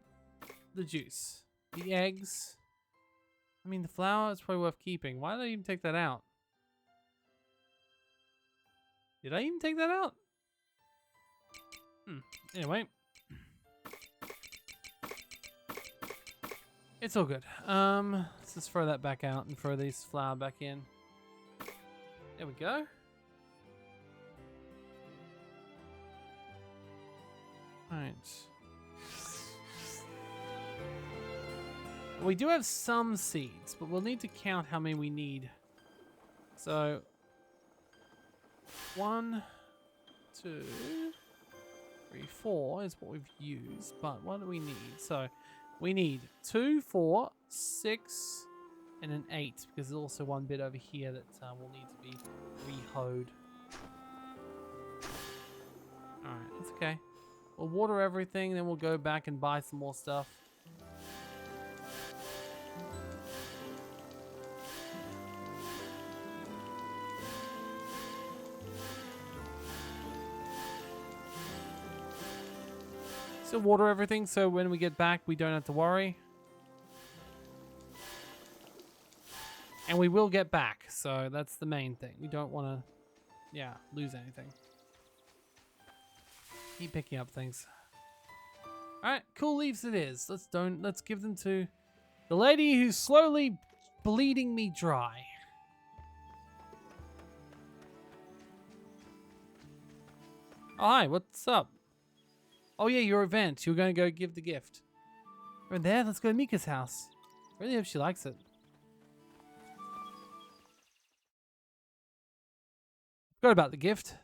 the juice, the eggs. I mean, the flour is probably worth keeping. Why did I even take that out? Did I even take that out? Anyway. It's all good. Let's just throw that back out and throw these flour back in. There we go. Alright. We do have some seeds, but we'll need to count how many we need. So, 1, 2, 3, 4 is what we've used, but what do we need? So, we need 2, 4, 6, and an 8, because there's also one bit over here that will need to be re-hoed. Alright, that's okay. We'll water everything, then we'll go back and buy some more stuff. So water everything so when we get back we don't have to worry. And we will get back, so that's the main thing. We don't want to, lose anything. Keep picking up things. Alright, cool leaves it is. Let's give them to the lady who's slowly bleeding me dry. Oh, hi, what's up? Oh yeah, your event. You're going to go give the gift. We're there. Let's go to Mika's house. I really hope she likes it. Forgot about the gift.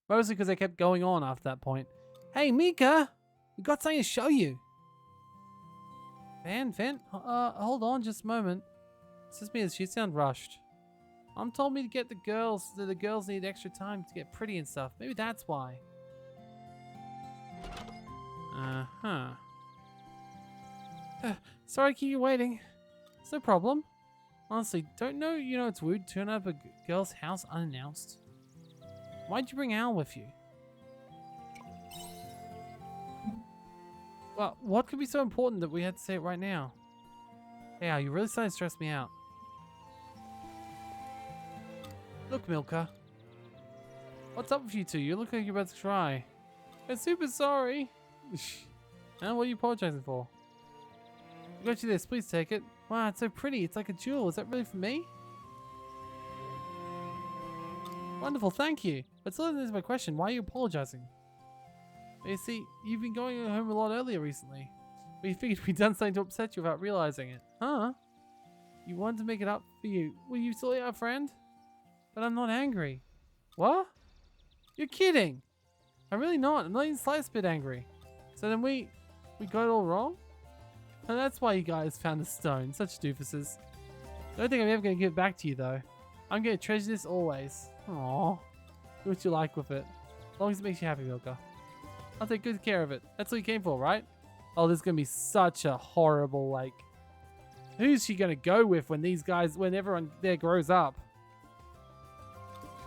Mostly because I kept going on after that point. Hey, Mika! We got something to show you. Van, hold on just a moment. It's just me. She sound rushed. Mom told me to get the girls, that the girls need extra time to get pretty and stuff. Maybe that's why. Sorry to keep you waiting. It's no problem. Honestly, don't know you know it's rude to turn up a girl's house unannounced. Why'd you bring Al with you? Well, what could be so important that we had to say it right now? Hey Al, you're really starting to stress me out. Look, Milka. What's up with you two? You look like you're about to cry. I'm super sorry. And what are you apologizing for? I got you this. Please take it. Wow, it's so pretty. It's like a jewel. Is that really for me? Wonderful, thank you. But still doesn't answer my question. Why are you apologizing? You see, you've been going home a lot earlier recently. We figured we'd done something to upset you without realizing it. Huh? You wanted to make it up for you. Will you still our friend? But I'm not angry. What? You're kidding. I'm really not. I'm not even the slightest bit angry. So then we got it all wrong? And that's why you guys found a stone. Such doofuses. I don't think I'm ever going to give it back to you though. I'm going to treasure this always. Aww. Do what you like with it. As long as it makes you happy, Milka. I'll take good care of it. That's what you came for, right? Oh, this is going to be such a horrible, like... Who's she going to go with when these guys, when everyone there grows up?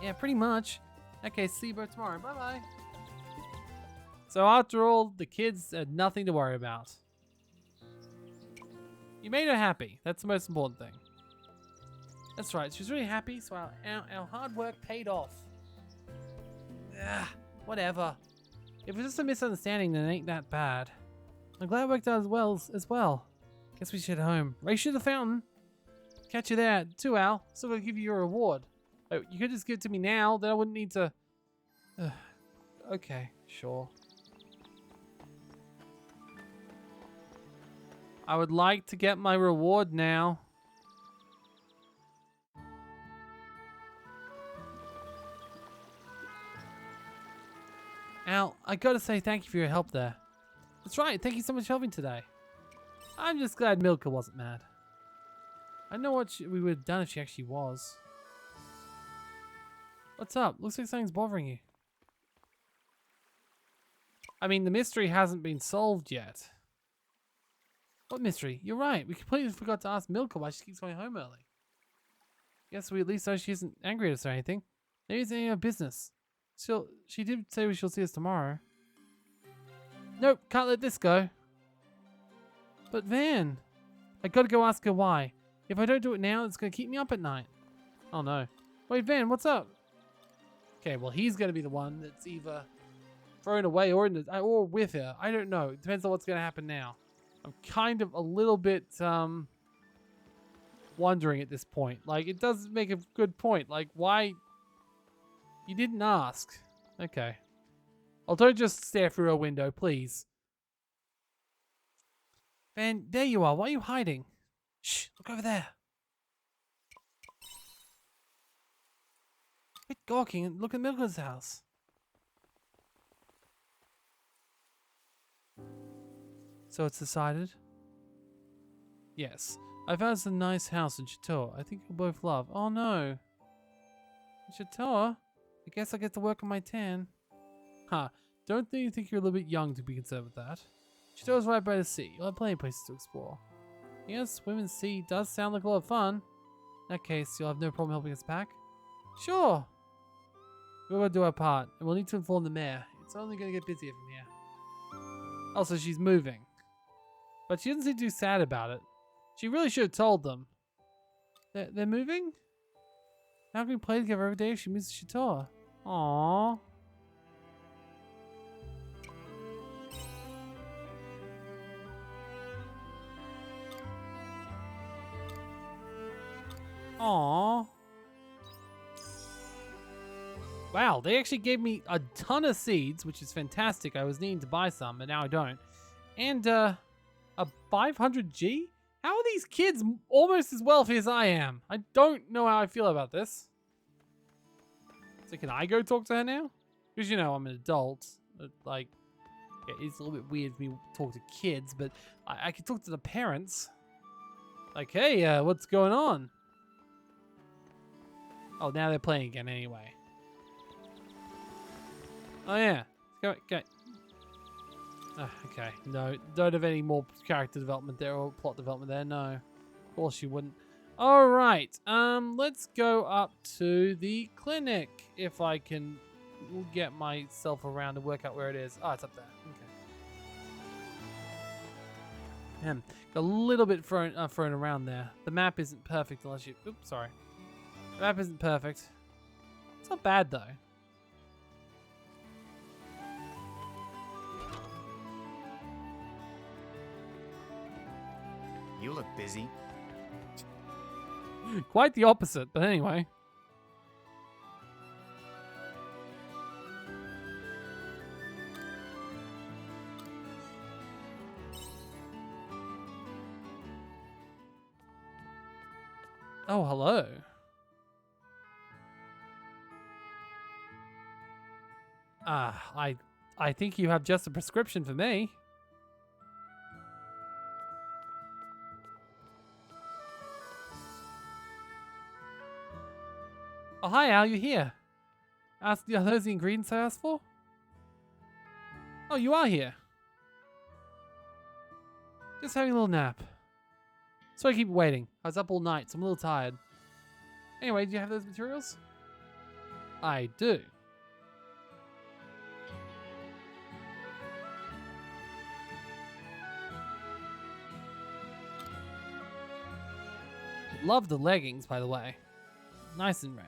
Yeah, pretty much. Okay, see you both tomorrow. Bye-bye. So after all, the kids had nothing to worry about. You made her happy. That's the most important thing. That's right. She was really happy, so our hard work paid off. Ugh, whatever. If it's just a misunderstanding, then it ain't that bad. I'm glad it worked out as well. Guess we should head home. Race to the fountain. Catch you there too, Al. Still gonna give you your reward. Oh, you could just give it to me now, then I wouldn't need to... Okay, sure. I would like to get my reward now. Al, I gotta say thank you for your help there. That's right, thank you so much for helping today. I'm just glad Milka wasn't mad. I know what we would have done if she actually was. What's up? Looks like something's bothering you. I mean, the mystery hasn't been solved yet. What mystery? You're right. We completely forgot to ask Milka why she keeps going home early. Guess we at least know she isn't angry at us or anything. Maybe it's any of her business. She did say she'll see us tomorrow. Nope, can't let this go. But Van, I gotta go ask her why. If I don't do it now, it's gonna keep me up at night. Oh no. Wait, Van, what's up? Okay, well he's gonna be the one that's either thrown away or with her. I don't know. It depends on what's gonna happen now. I'm kind of a little bit wondering at this point. Like, it does make a good point. Like, why? You didn't ask. Okay. Oh, don't just stare through a window, please. Van, there you are. Why are you hiding? Shh, look over there. Quit gawking and look at Milka's house. So it's decided? Yes. I found us a nice house in Chateau. I think you'll both love. Oh no. Chateau? I guess I get to work on my tan. Huh. Don't you think you're a little bit young to be concerned with that? Chateau's right by the sea. You'll have plenty of places to explore. Yes, Women's Sea does sound like a lot of fun. In that case, you'll have no problem helping us pack? Sure. We're going to do our part, and we'll need to inform the mayor. It's only going to get busier from here. Also, she's moving. But she doesn't seem too sad about it. She really should have told them. They're moving? How can we play together every day if she moves to Chateau? Aww. Aww. Wow, they actually gave me a ton of seeds, which is fantastic. I was needing to buy some, but now I don't. And a 500G? How are these kids almost as wealthy as I am? I don't know how I feel about this. So can I go talk to her now? Because, you know, I'm an adult. Like, yeah, it's a little bit weird for me to talk to kids, but I can talk to the parents. Like, hey, what's going on? Oh, now they're playing again anyway. Oh, yeah. Go. Okay, no, don't have any more character development there or plot development there. No, of course you wouldn't. All right, let's go up to the clinic if I can get myself around and work out where it is. Oh, it's up there. Okay. Got a little bit thrown around there. The map isn't perfect unless you. Oops, sorry. The map isn't perfect. It's not bad though. You look busy. Quite the opposite, but anyway. Oh, hello. I think you have just a prescription for me. Oh, hi, Al, you here? Are those the ingredients I asked for? Oh, you are here. Just having a little nap. Sorry I keep waiting. I was up all night, so I'm a little tired. Anyway, do you have those materials? I do. Love the leggings, by the way. Nice and red.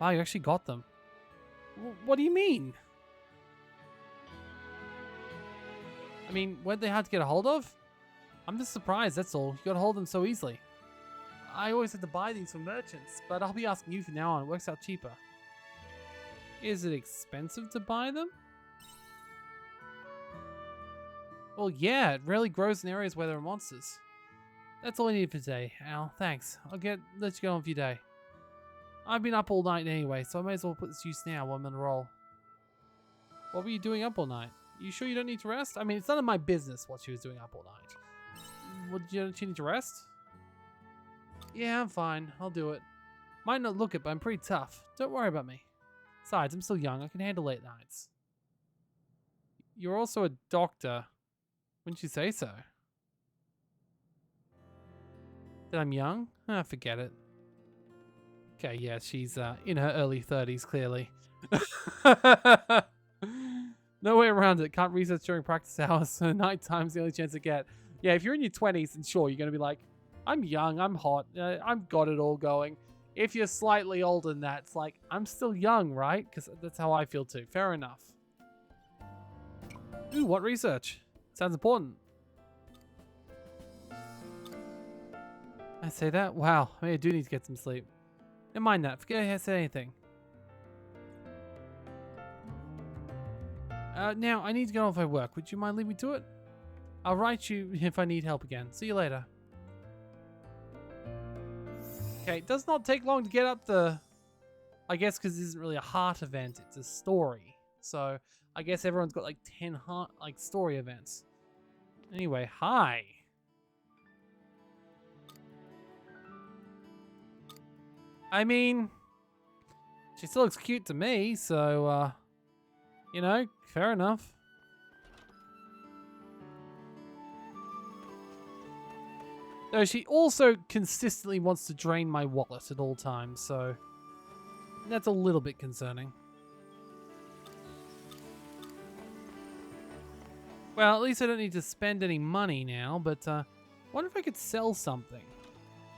Wow, you actually got them. What do you mean? I mean, weren't they hard to get a hold of? I'm just surprised, that's all. You got a hold of them so easily. I always had to buy these from merchants, but I'll be asking you from now on. It works out cheaper. Is it expensive to buy them? Well, yeah, it rarely grows in areas where there are monsters. That's all I need for today, Al. Thanks. Let you go on with your day. I've been up all night anyway, so I may as well put this to use now while I'm on the roll. What were you doing up all night? You sure you don't need to rest? I mean, it's none of my business what she was doing up all night. Don't you need to rest? Yeah, I'm fine. I'll do it. Might not look it, but I'm pretty tough. Don't worry about me. Besides, I'm still young. I can handle late nights. You're also a doctor. Wouldn't you say so? That I'm young? Ah, forget it. Okay, yeah, she's in her early 30s, clearly. No way around it. Can't research during practice hours, so night time's the only chance I get. Yeah, if you're in your 20s, then sure, you're going to be like, I'm young, I'm hot, I've got it all going. If you're slightly older than that, it's like, I'm still young, right? Because that's how I feel too. Fair enough. Ooh, what research? Sounds important. I say that? Wow, I do need to get some sleep. Never mind that. Forget I said anything. Now, I need to get on with my work. Would you mind leaving me to it? I'll write you if I need help again. See you later. Okay, it does not take long to get up the... I guess because this isn't really a heart event, it's a story. So, I guess everyone's got like 10 heart, like, story events. Anyway, hi. I mean, she still looks cute to me, so, you know, fair enough. Though she also consistently wants to drain my wallet at all times, so that's a little bit concerning. Well, at least I don't need to spend any money now, but I wonder if I could sell something.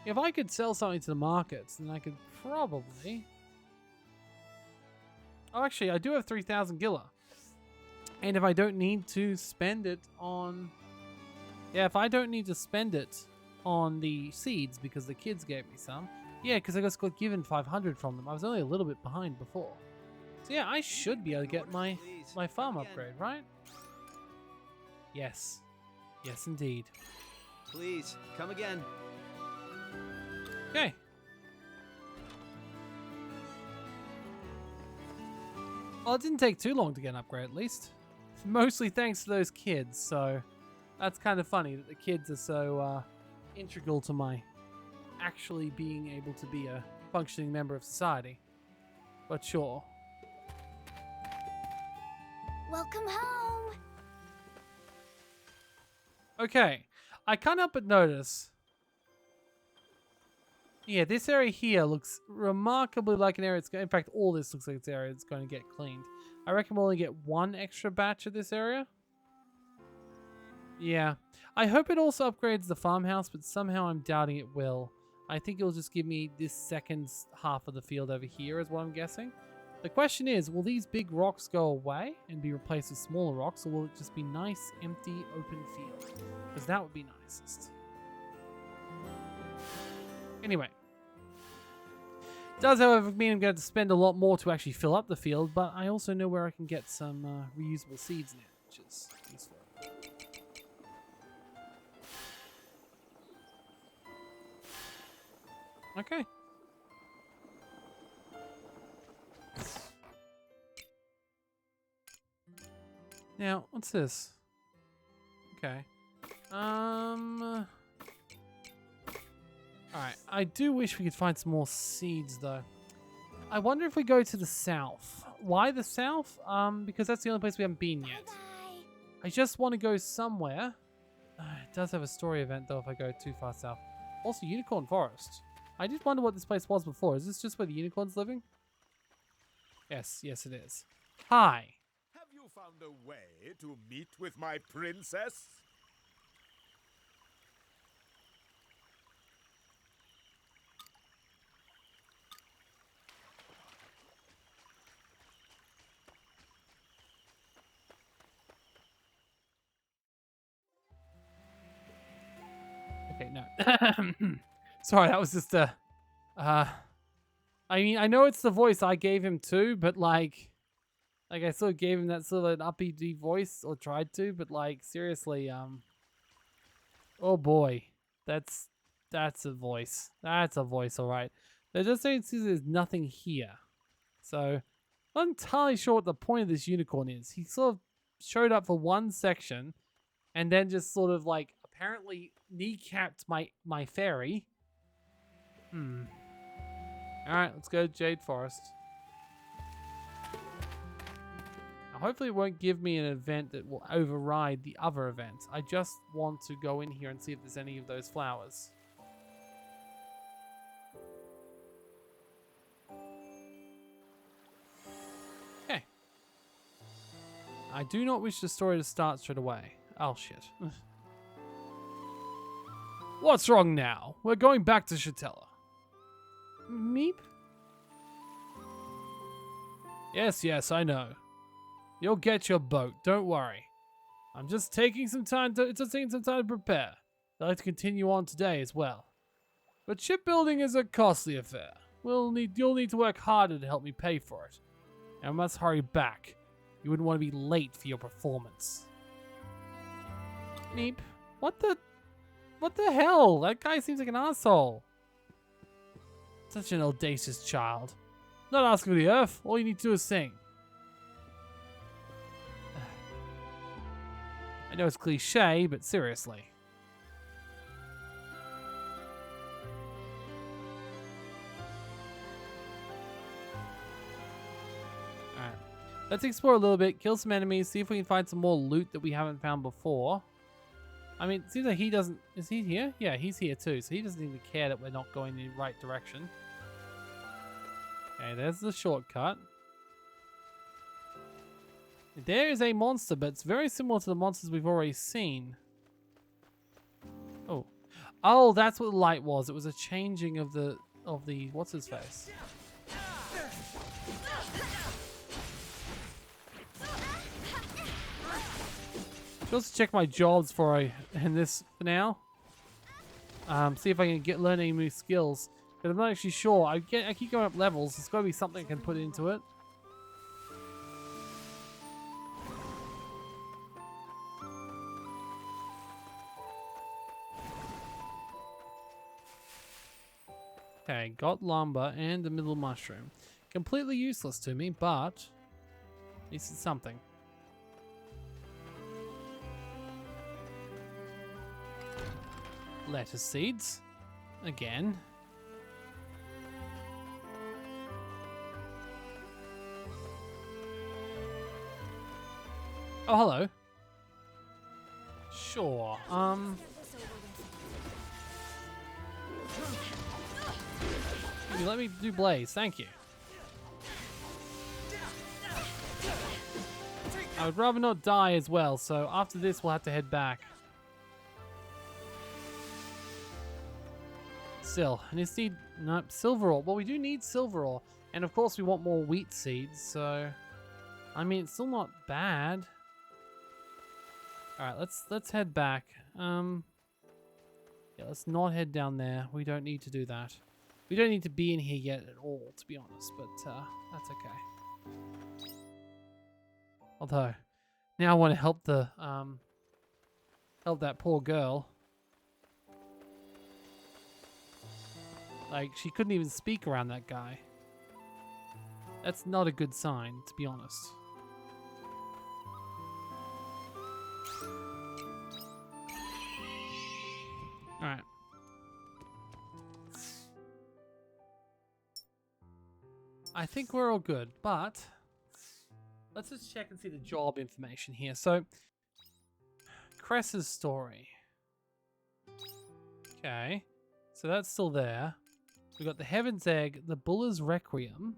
If I could sell something to the markets, then I could probably... Oh, actually, I do have 3,000 Gilla. And if I don't need to spend it on... Yeah, if I don't need to spend it on the seeds because the kids gave me some. Yeah, because I just got given 500 from them. I was only a little bit behind before. So yeah, I should be able to get my farm upgrade, right? Yes. Yes, indeed. Please, come again. Okay. Well, it didn't take too long to get an upgrade, at least. Mostly thanks to those kids, so that's kind of funny that the kids are so integral to my actually being able to be a functioning member of society. But sure. Welcome home. Okay, I can't help but notice. Yeah, this area here looks remarkably like an area. In fact, all this looks like it's an area that's going to get cleaned. I reckon we'll only get one extra batch of this area. Yeah, I hope it also upgrades the farmhouse, but somehow I'm doubting it will. I think it'll just give me this second half of the field over here is what I'm guessing. The question is, will these big rocks go away and be replaced with smaller rocks, or will it just be nice, empty, open field? Because that would be nicest. Anyway. Does, however, mean I'm going to spend a lot more to actually fill up the field, but I also know where I can get some reusable seeds now, which is useful. Okay. Now, what's this? Okay. Alright, I do wish we could find some more seeds, though. I wonder if we go to the south. Why the south? Because that's the only place we haven't been yet. Bye-bye. I just want to go somewhere. It does have a story event, though, if I go too far south. Also, Unicorn Forest. I did wonder what this place was before. Is this just where the unicorn's living? Yes, yes it is. Hi. Have you found a way to meet with my princess? Okay, no. Sorry, that was just a... I mean, I know it's the voice I gave him too, but like I sort of gave him that sort of an uppity voice, or tried to, but like, seriously, oh boy. That's a voice. That's a voice, alright. There just seems there's nothing here. So, I'm not entirely sure what the point of this unicorn is. He sort of showed up for one section, and then just sort of like, apparently kneecapped my fairy. Alright, let's go to Jade Forest. hopefully it won't give me an event that will override the other events. I just want to go in here and see if there's any of those flowers. Okay. I do not wish the story to start straight away. Oh, shit. What's wrong now? We're going back to Harvestella. Meep? Yes, I know. You'll get your boat, don't worry. I'm just taking some time to prepare. I'd like to continue on today as well. But shipbuilding is a costly affair. You'll need to work harder to help me pay for it. And I must hurry back. You wouldn't want to be late for your performance. Meep. What the hell? That guy seems like an asshole. Such an audacious child. Not asking for the earth. All you need to do is sing. I know it's cliche, but seriously. Alright. Let's explore a little bit, kill some enemies, see if we can find some more loot that we haven't found before. I mean, it seems like he doesn't... Is he here? Yeah, he's here too, so he doesn't even care that we're not going in the right direction. Okay, there's the shortcut. There is a monster, but it's very similar to the monsters we've already seen. Oh. Oh, that's what the light was. It was a changing of the what's his face? Should also check my jobs in this for now. See if I can learn any new skills. But I'm not actually sure. I keep going up levels. There's got to be something I can put into it. Okay, got lumber and the middle mushroom. Completely useless to me, but at least it's something. Lettuce seeds. Again. Oh, hello. Sure. Let me do blaze, thank you. I would rather not die as well, so after this we'll have to head back. Still, I just need silver ore. Well, we do need silver ore, and of course we want more wheat seeds. So, I mean, it's still not bad. All right, let's head back. Yeah, let's not head down there. We don't need to do that. We don't need to be in here yet at all, to be honest, but that's okay. Although, now I want to help help that poor girl. Like, she couldn't even speak around that guy. That's not a good sign, to be honest. Alright. I think we're all good, but let's just check and see the job information here. So, Cress's story. Okay, so that's still there. We got the Heaven's Egg, the Buller's Requiem,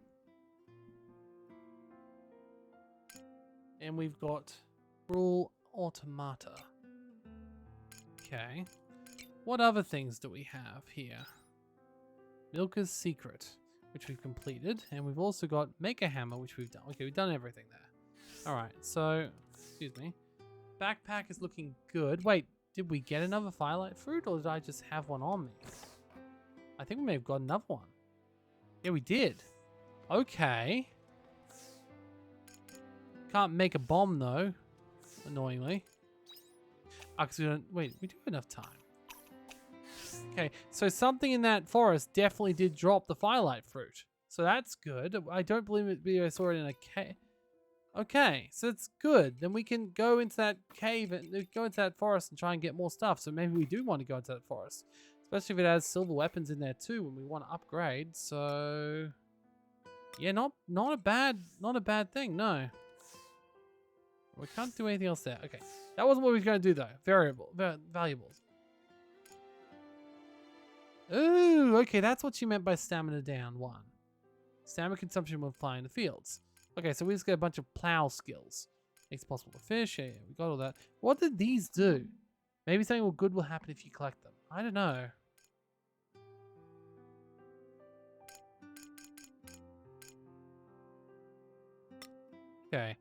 and we've got Rule Automata. Okay, what other things do we have here? Milka's Secret, which we've completed, and we've also got Make a Hammer, which we've done. Okay, we've done everything there. All right, so, excuse me. Backpack is looking good. Wait, did we get another Firelight Fruit, or did I just have one on me? I think we may have got another one. Yeah, we did. Okay. Can't make a bomb, though, annoyingly. We don't, wait, we do have enough time. Okay, so something in that forest definitely did drop the Firelight Fruit. So that's good. I don't believe I saw it in a cave. Okay, so it's good. Then we can go into that cave and go into that forest and try and get more stuff. So maybe we do want to go into that forest. Especially if it has silver weapons in there too when we want to upgrade. So yeah, not a bad thing, no. We can't do anything else there. Okay. That wasn't what we were going to do, though. Valuables. Ooh, okay. That's what she meant by stamina down 1. Stamina consumption when flying in the fields. Okay, so we just get a bunch of plow skills. Makes it possible to fish. Yeah, we got all that. What did these do? Maybe something good will happen if you collect them. I don't know. Okay.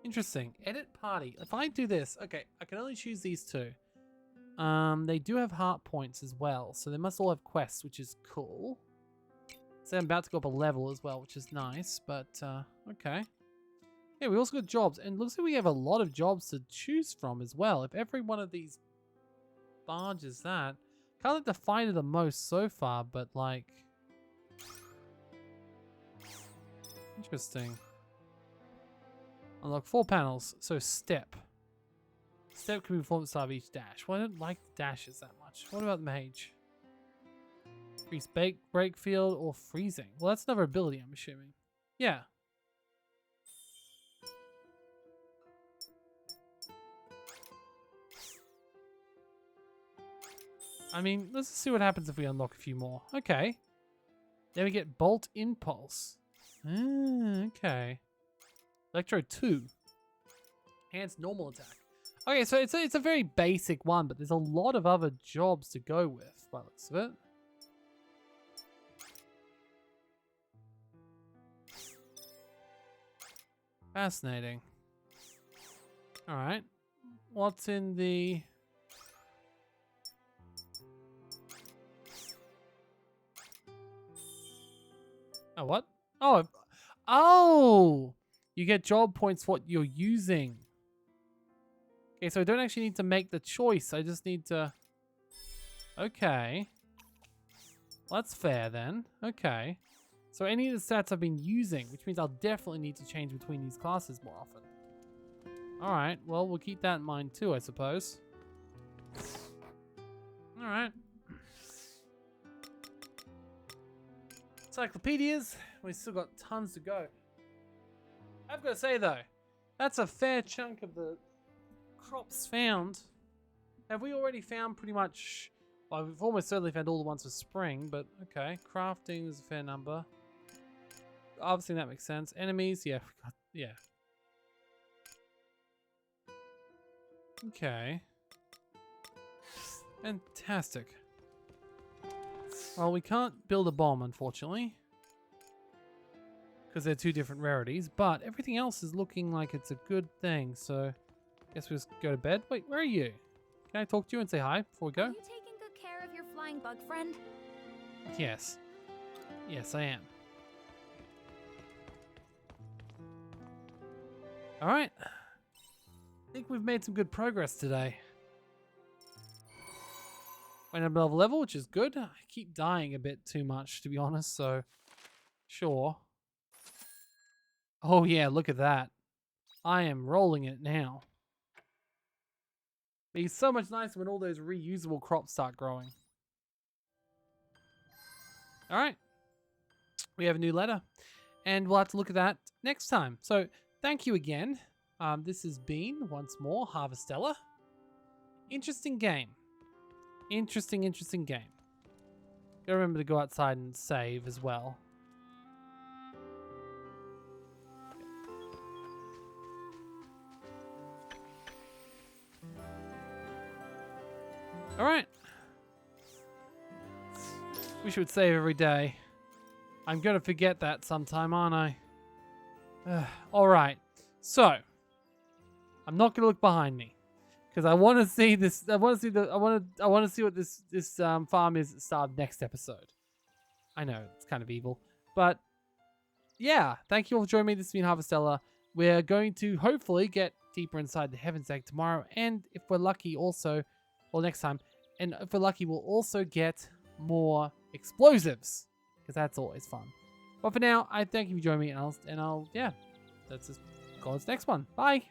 Interesting. Edit party. If I do this, okay, I can only choose these 2. They do have heart points as well, so they must all have quests, which is cool. So I'm about to go up a level as well, which is nice, but okay. Yeah, we also got jobs, and it looks like we have a lot of jobs to choose from as well. If every one of these barges that, kind of like the fighter the most so far, but like, interesting. Unlock 4 panels, so step. Step can be performed at the start of each dash. Well, I don't like the dashes that much. What about mage? Increase break field or freezing. Well, that's another ability, I'm assuming. Yeah. I mean, let's see what happens if we unlock a few more. Okay. Then we get Bolt Impulse. Okay. Electro 2. Enhanced normal attack. Okay, so it's a very basic one, but there's a lot of other jobs to go with by the looks of it. Fascinating. Alright. What's in the... Oh, what? Oh! Oh! You get job points for what you're using. Okay, so I don't actually need to make the choice. I just need to... Okay. Well, that's fair then. Okay. So any of the stats I've been using, which means I'll definitely need to change between these classes more often. Alright, well, we'll keep that in mind too, I suppose. Alright. Encyclopedias. We've still got tons to go. I've got to say, though, that's a fair chunk of the crops found. Have we already found pretty much... Well, we've almost certainly found all the ones for spring, but okay. Crafting is a fair number. Obviously, that makes sense. Enemies, yeah. Yeah. Okay. Fantastic. Well, we can't build a bomb, unfortunately. Because they're 2 different rarities. But everything else is looking like it's a good thing. So, I guess we'll just go to bed. Wait, where are you? Can I talk to you and say hi before we go? Are you taking good care of your flying bug friend? Yes. Yes, I am. Alright. I think we've made some good progress today. Went up another level, which is good. I keep dying a bit too much, to be honest, so... Sure. Oh yeah, look at that. I am rolling it now. It's so much nicer when all those reusable crops start growing. Alright. We have a new letter. And we'll have to look at that next time. So, thank you again. This has been, once more, Harvestella. Interesting game. Interesting game. Gotta remember to go outside and save as well. Alright. We should save every day. I'm gonna forget that sometime, aren't I? Alright. So, I'm not gonna look behind me. Because I want to see this. I want to see what this farm is at the start of next episode. I know it's kind of evil, but yeah. Thank you all for joining me. This has been Harvestella. We're going to hopefully get deeper inside the Heaven's Egg tomorrow, and if we're lucky, also, well, next time, and if we're lucky, we'll also get more explosives because that's always fun. But for now, I thank you for joining me, and I'll yeah, that's just call this next one. Bye.